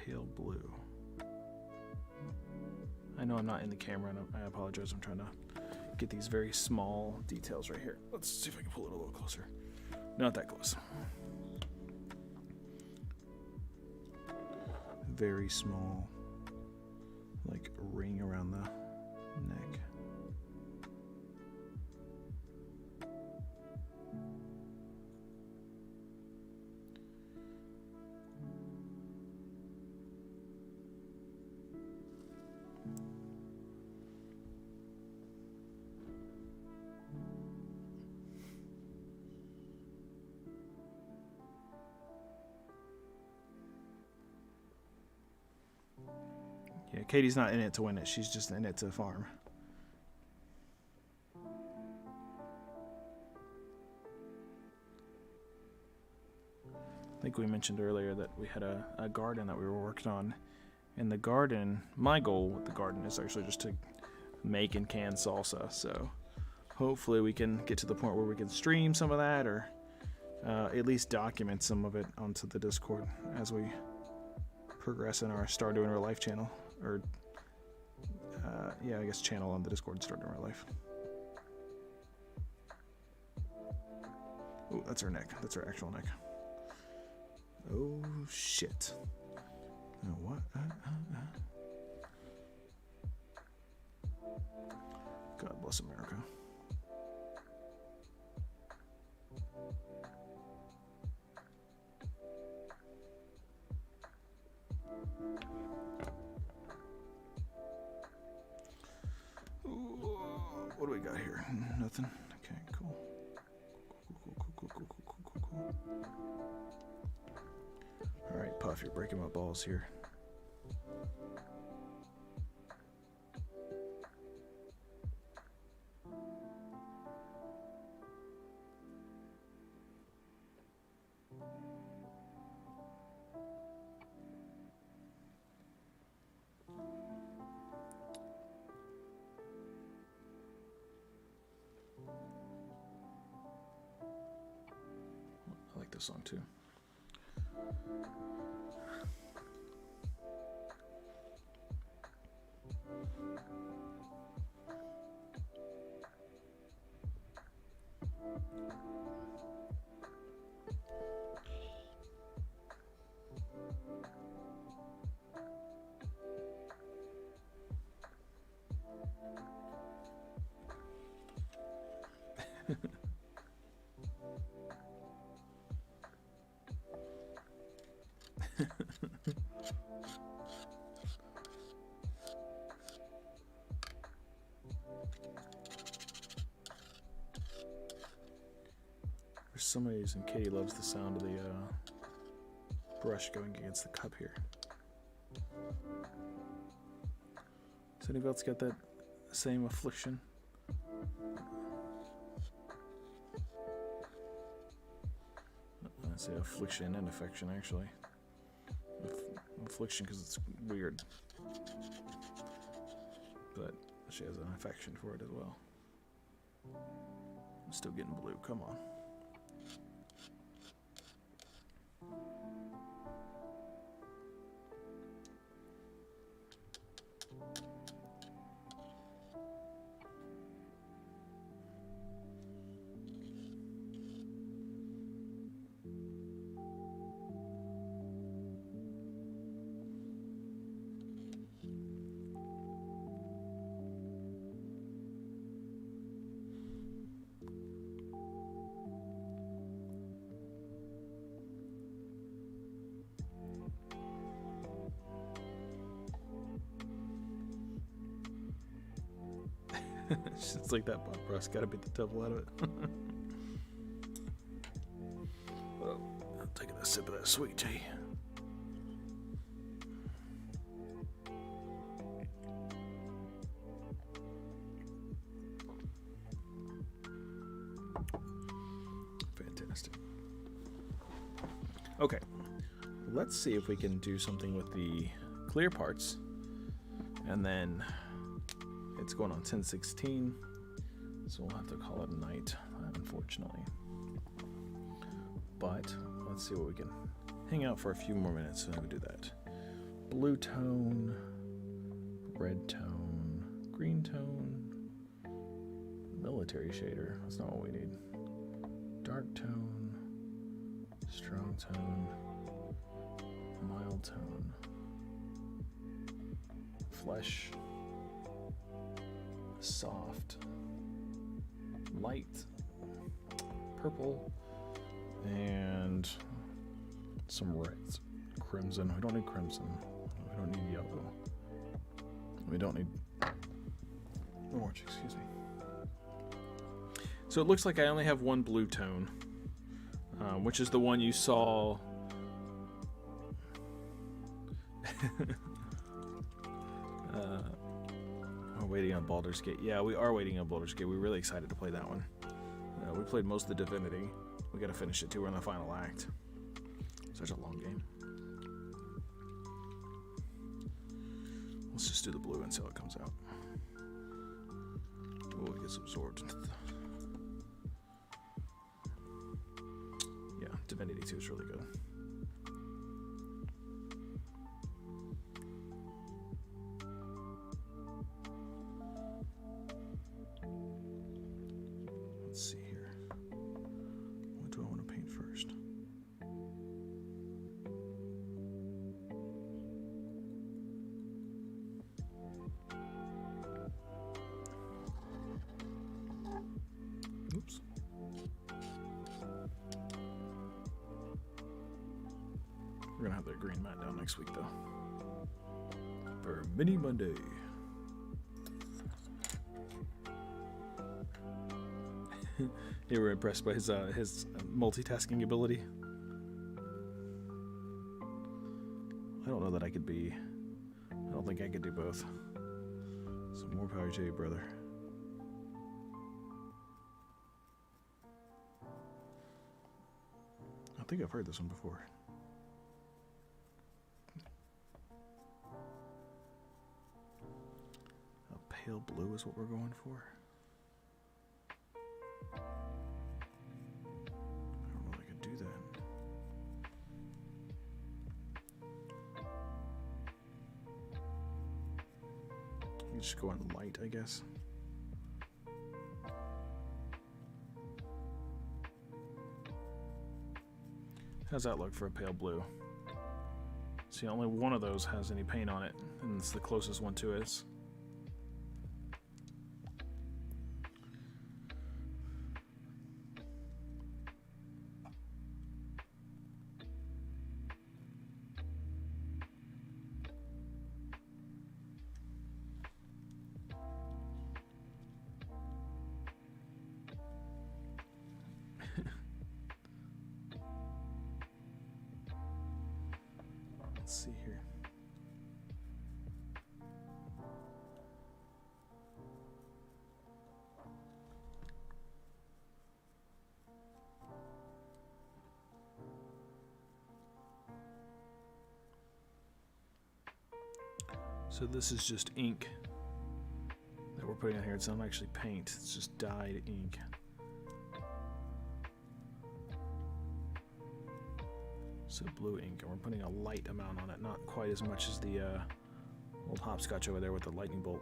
Pale blue. I know I'm not in the camera, and I apologize. I'm trying to get these very small details right here. Let's see if I can pull it a little closer. Not that close. Very small, like ring around the neck. Yeah, Katie's not in it to win it. She's just in it to farm. I think we mentioned earlier that we had a garden that we were working on. In the garden, my goal with the garden is actually just to make and can salsa. So hopefully we can get to the point where we can stream some of that, or at least document some of it onto the Discord as we progress in our Start Doing Real Life channel. Or, yeah, I guess channel on the Discord, Start Doing Real Life. Oh, that's our neck. That's our actual neck. Oh, shit. Oh, what? God bless America. What do we got here? Nothing. Okay, cool. Cool. All right, Puff, you're breaking my balls here. I like this song too. For some reason, Katie loves the sound of the brush going against the cup here. Has anybody else got that same affliction? I say affliction and affection, actually. Affliction because it's weird, but she has an affection for it as well. I'm still getting blue. Come on. It's like that Bob Ross. Gotta beat the devil out of it. Well, I'm taking a sip of that sweet tea. Fantastic. Okay, let's see if we can do something with the clear parts. And then it's going on 10:16, so we'll have to call it a night, unfortunately. But let's see what we can hang out for a few more minutes and I would do that. Blue tone, red tone, green tone, military shader. That's not what we need. Dark tone, strong tone, mild tone, flesh, soft, light, purple, and some reds. Crimson. We don't need crimson. We don't need yellow. We don't need orange, excuse me. So it looks like I only have one blue tone, which is the one you saw. We're waiting on Baldur's Gate. Yeah, we are waiting on Baldur's Gate. We're really excited to play that one. We played most of the Divinity. We gotta finish it too. We're in the final act. Such a long game. Let's just do the blue and see how it comes out. Oh, it gets absorbed into the... Yeah, Divinity 2 is really good. Let's see here. What do I want to paint first? Oops. We're gonna have that green mat down next week though. For Mini Monday. You were impressed by his multitasking ability. I don't know that I could be. I don't think I could do both. So more power to you, brother. I think I've heard this one before. A pale blue is what we're going for. I don't know if I could do that. You just go on light, I guess. How's that look for a pale blue? See, only one of those has any paint on it, and it's the closest one to it. Let's see here. So this is just ink that we're putting on here. It's not actually paint, it's just dyed ink. So blue ink, and we're putting a light amount on it, not quite as much as the old hopscotch over there with the lightning bolt.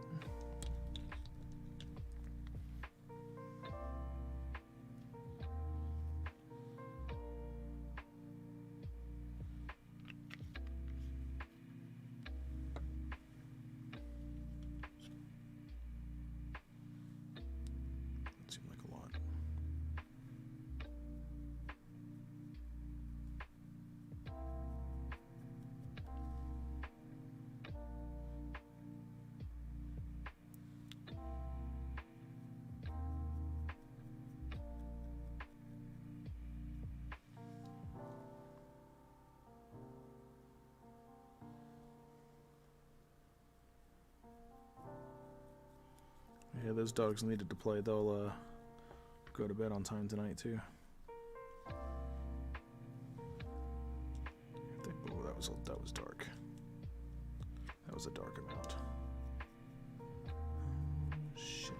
That seemed like a lot. Yeah, those dogs needed to play. They'll go to bed on time tonight too. Oh, that was dark. That was a dark amount. Shit.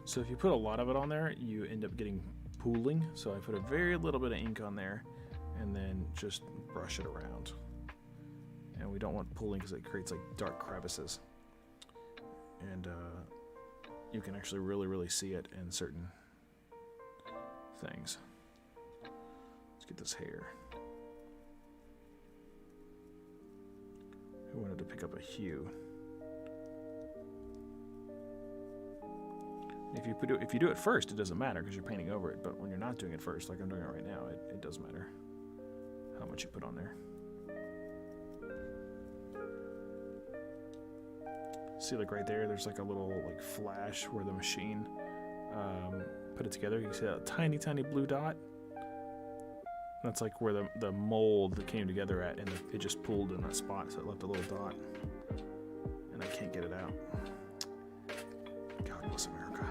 So if you put a lot of it on there, you end up getting pooling. So I put a very little bit of ink on there and then just brush it around. And we don't want pooling because it creates like dark crevices. And you can actually really see it in certain things. Let's get this hair. Who wanted to pick up a hue? If you do it first, it doesn't matter because you're painting over it. But when you're not doing it first, like I'm doing it right now, it does matter how much you put on there. See, like right there, there's like a little like flash where the machine put it together. You can see that tiny blue dot. That's like where the mold that came together at, and it just pulled in that spot, so it left a little dot. And I can't get it out. God bless America.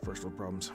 First world problems.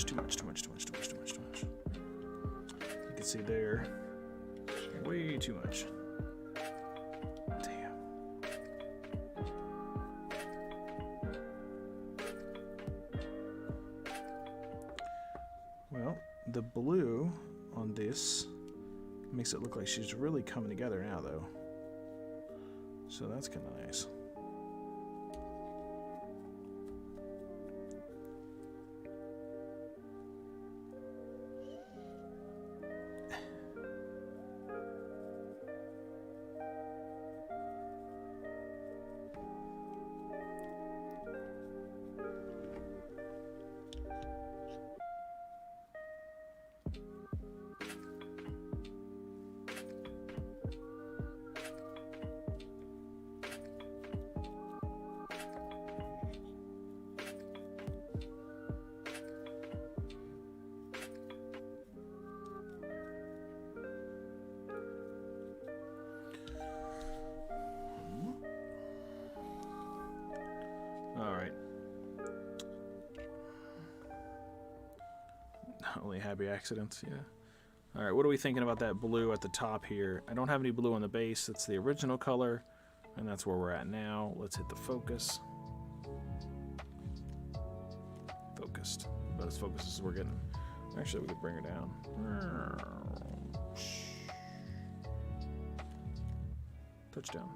Too much. You can see there, way too much. Damn. Well, the blue on this makes it look like she's really coming together now, though. So that's kind of nice. Alright. Only happy accidents, yeah. Alright, what are we thinking about that blue at the top here? I don't have any blue on the base. That's the original color, and that's where we're at now. Let's hit the focus. Focused. But as focused as we're getting. Actually, we could bring her down. Touchdown.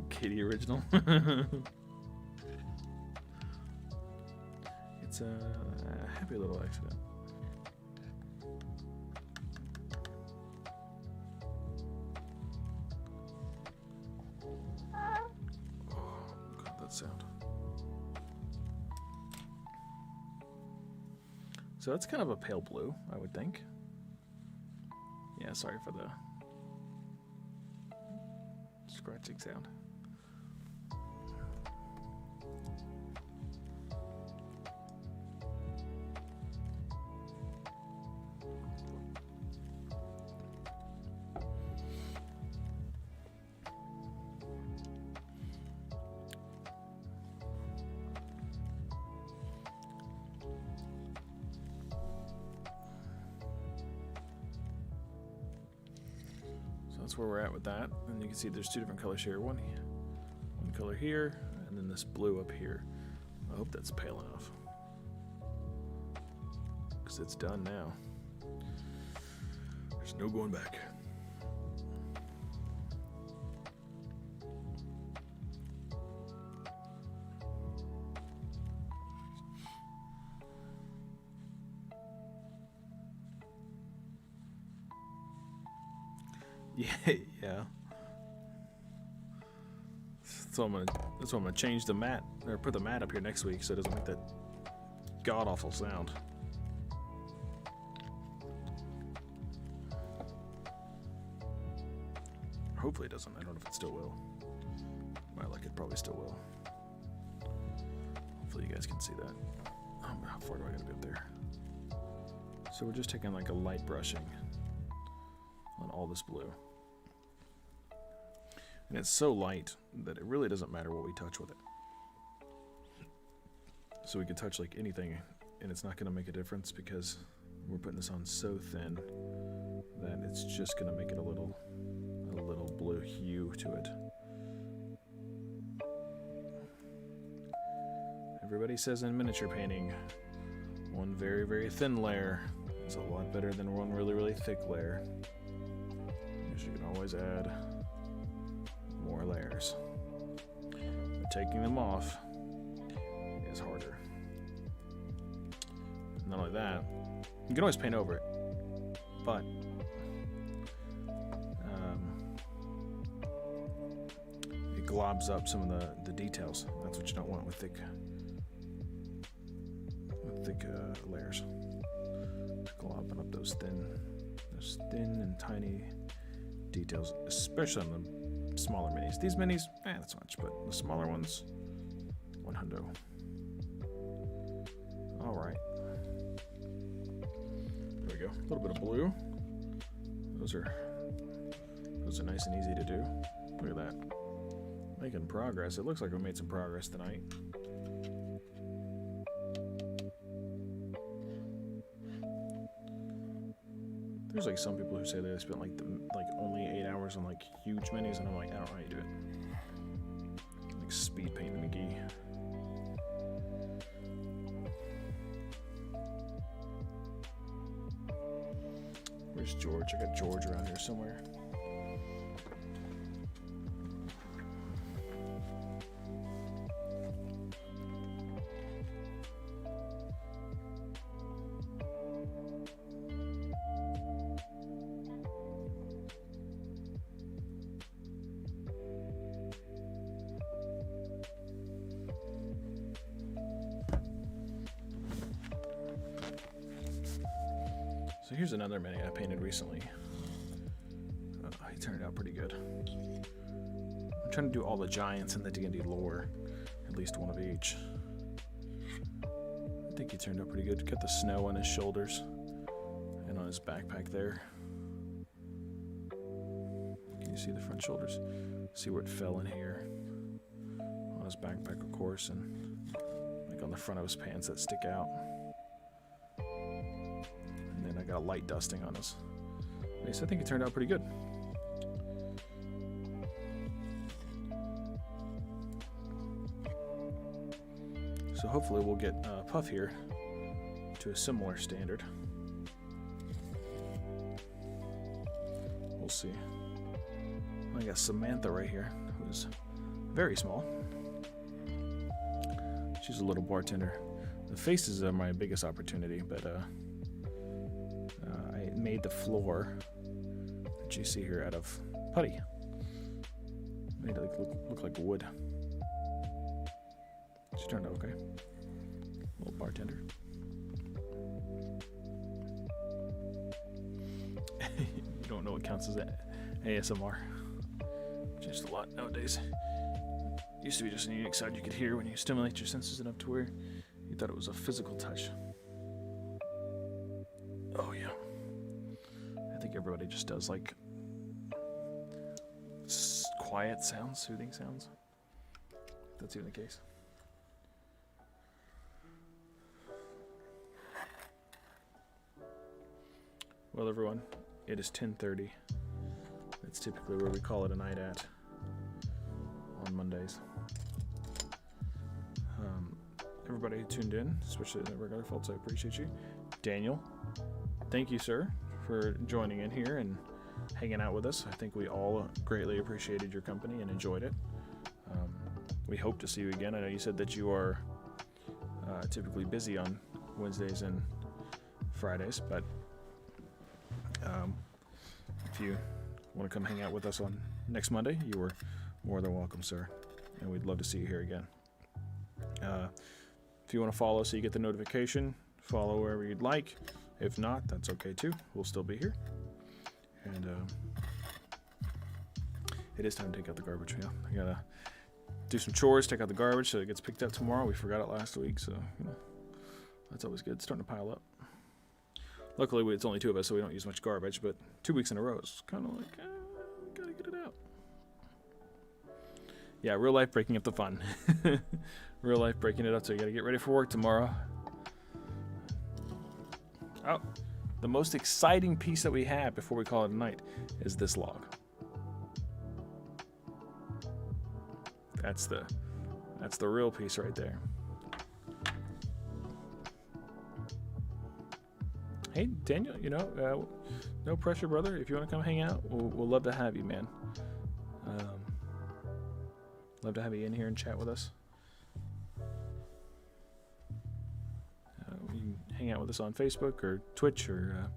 Katie original. It's a happy little accident. sound. So that's kind of a pale blue, I would think. Yeah, sorry for the scratching sound. That's where we're at with that, and you can see there's two different colors here. One color here, and then this blue up here. I hope that's pale enough, because it's done now. There's no going back. Yeah. So that's why I'm gonna change the mat, or put the mat up here next week, so it doesn't make that god awful sound. Hopefully it doesn't. I don't know if it still will. It probably still will. Hopefully you guys can see that. How far do I gotta be up there? So we're just taking like a light brushing on all this blue. And it's so light that it really doesn't matter what we touch with it. So we can touch like anything and it's not going to make a difference because we're putting this on so thin that it's just going to make it a little blue hue to it. Everybody says in miniature painting, one very, very thin layer is a lot better than one really, really thick layer. Because you can always add more layers. But taking them off is harder. Not only that, you can always paint over it, but it globs up some of the details. That's what you don't want with thick layers. Just globbing up those thin and tiny details, especially on the smaller minis. These minis, not so much, but the smaller ones, 100. All right. There we go. A little bit of blue. Those are nice and easy to do. Look at that. Making progress. It looks like we made some progress tonight. There's like some people who say they spent like only 8 hours on like huge minis, and I'm like, I don't know how you do it. Like speed paint McGee. Where's George? I got George around here somewhere. So here's another mini I painted recently. He turned out pretty good. I'm trying to do all the giants in the D&D lore, at least one of each. I think he turned out pretty good. Got the snow on his shoulders and on his backpack there. Can you see the front shoulders? See where it fell in here? On his backpack, of course, and like on the front of his pants that stick out. And I got a light dusting on his face. I think it turned out pretty good. So hopefully we'll get Puff here to a similar standard. We'll see. I got Samantha right here, who's very small. She's a little bartender. The faces are my biggest opportunity, but I made the floor that you see here out of putty. Made it look like wood. She turned out okay. Little bartender. You don't know what counts as ASMR. Changed a lot nowadays. Used to be just a unique sound you could hear when you stimulate your senses enough to where you thought it was a physical touch. Oh yeah. I think everybody just does like quiet sounds, soothing sounds. If that's even the case. Well, everyone, it is 10:30. That's typically where we call it a night at on Mondays. Everybody who tuned in, especially the regular folks, I appreciate you. Daniel, thank you, sir, for joining in here and hanging out with us. I think we all greatly appreciated your company and enjoyed it. We hope to see you again. I know you said that you are typically busy on Wednesdays and Fridays, but if you want to come hang out with us on next Monday, you are more than welcome, sir. And we'd love to see you here again. If you want to follow so you get the notification, follow wherever you'd like. If not, that's okay too. We'll still be here. And it is time to take out the garbage. Yeah, I gotta do some chores, take out the garbage so it gets picked up tomorrow. We forgot it last week, so you know, that's always good. It's starting to pile up. Luckily, it's only 2 of us, so we don't use much garbage, but 2 weeks in a row is kind of like, we gotta get it out. Yeah, real life breaking up the fun. Real life breaking it up, so you gotta get ready for work tomorrow. Oh, the most exciting piece that we have before we call it a night is this log. That's the real piece right there. Hey, Daniel, you know, no pressure, brother. If you want to come hang out, we'll love to have you, man. Love to have you in here and chat with us. You can hang out with us on Facebook or Twitch or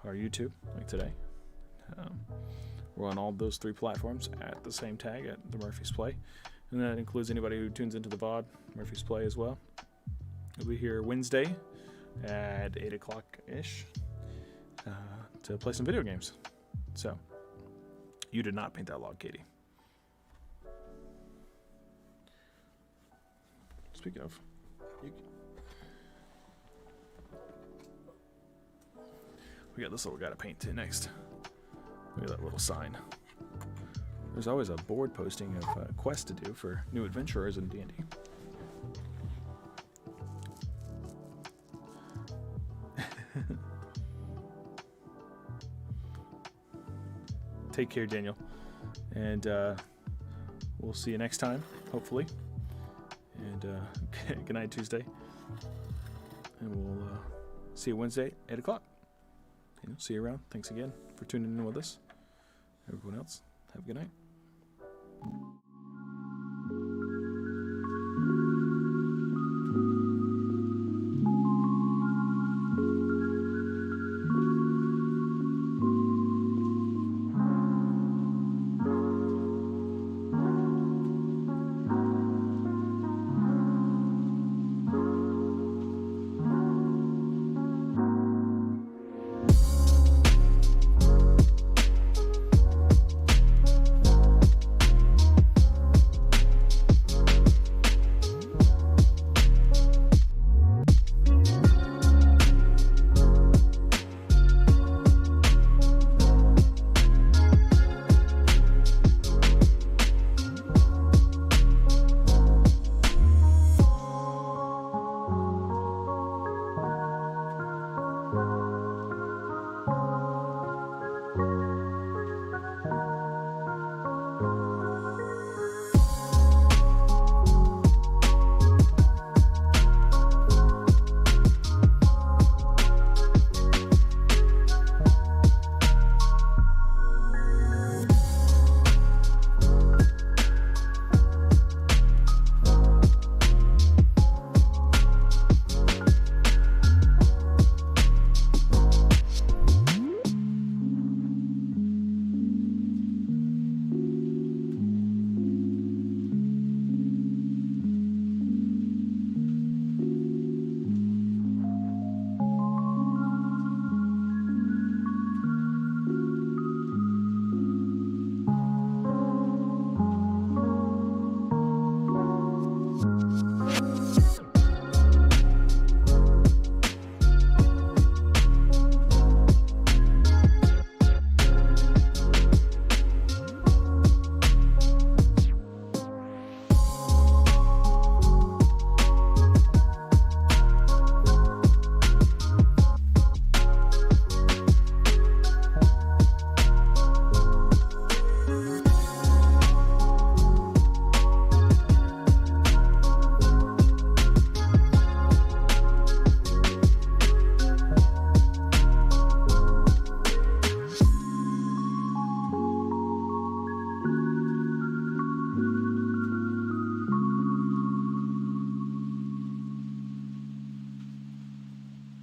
YouTube, like today. We're on all those 3 platforms at the same tag, at the Murphy's Play. And that includes anybody who tunes into the VOD, Murphy's Play as well. We'll be here Wednesday at 8 o'clock-ish to play some video games. So, you did not paint that log, Katie. Speaking of, we got this little guy to paint to next. Look at that little sign. There's always a board posting of quests to do for new adventurers in D&D. Take care, Daniel. And we'll see you next time, hopefully. And good night, Tuesday. And we'll see you Wednesday, 8 o'clock. See you around. Thanks again for tuning in with us. Everyone else, have a good night.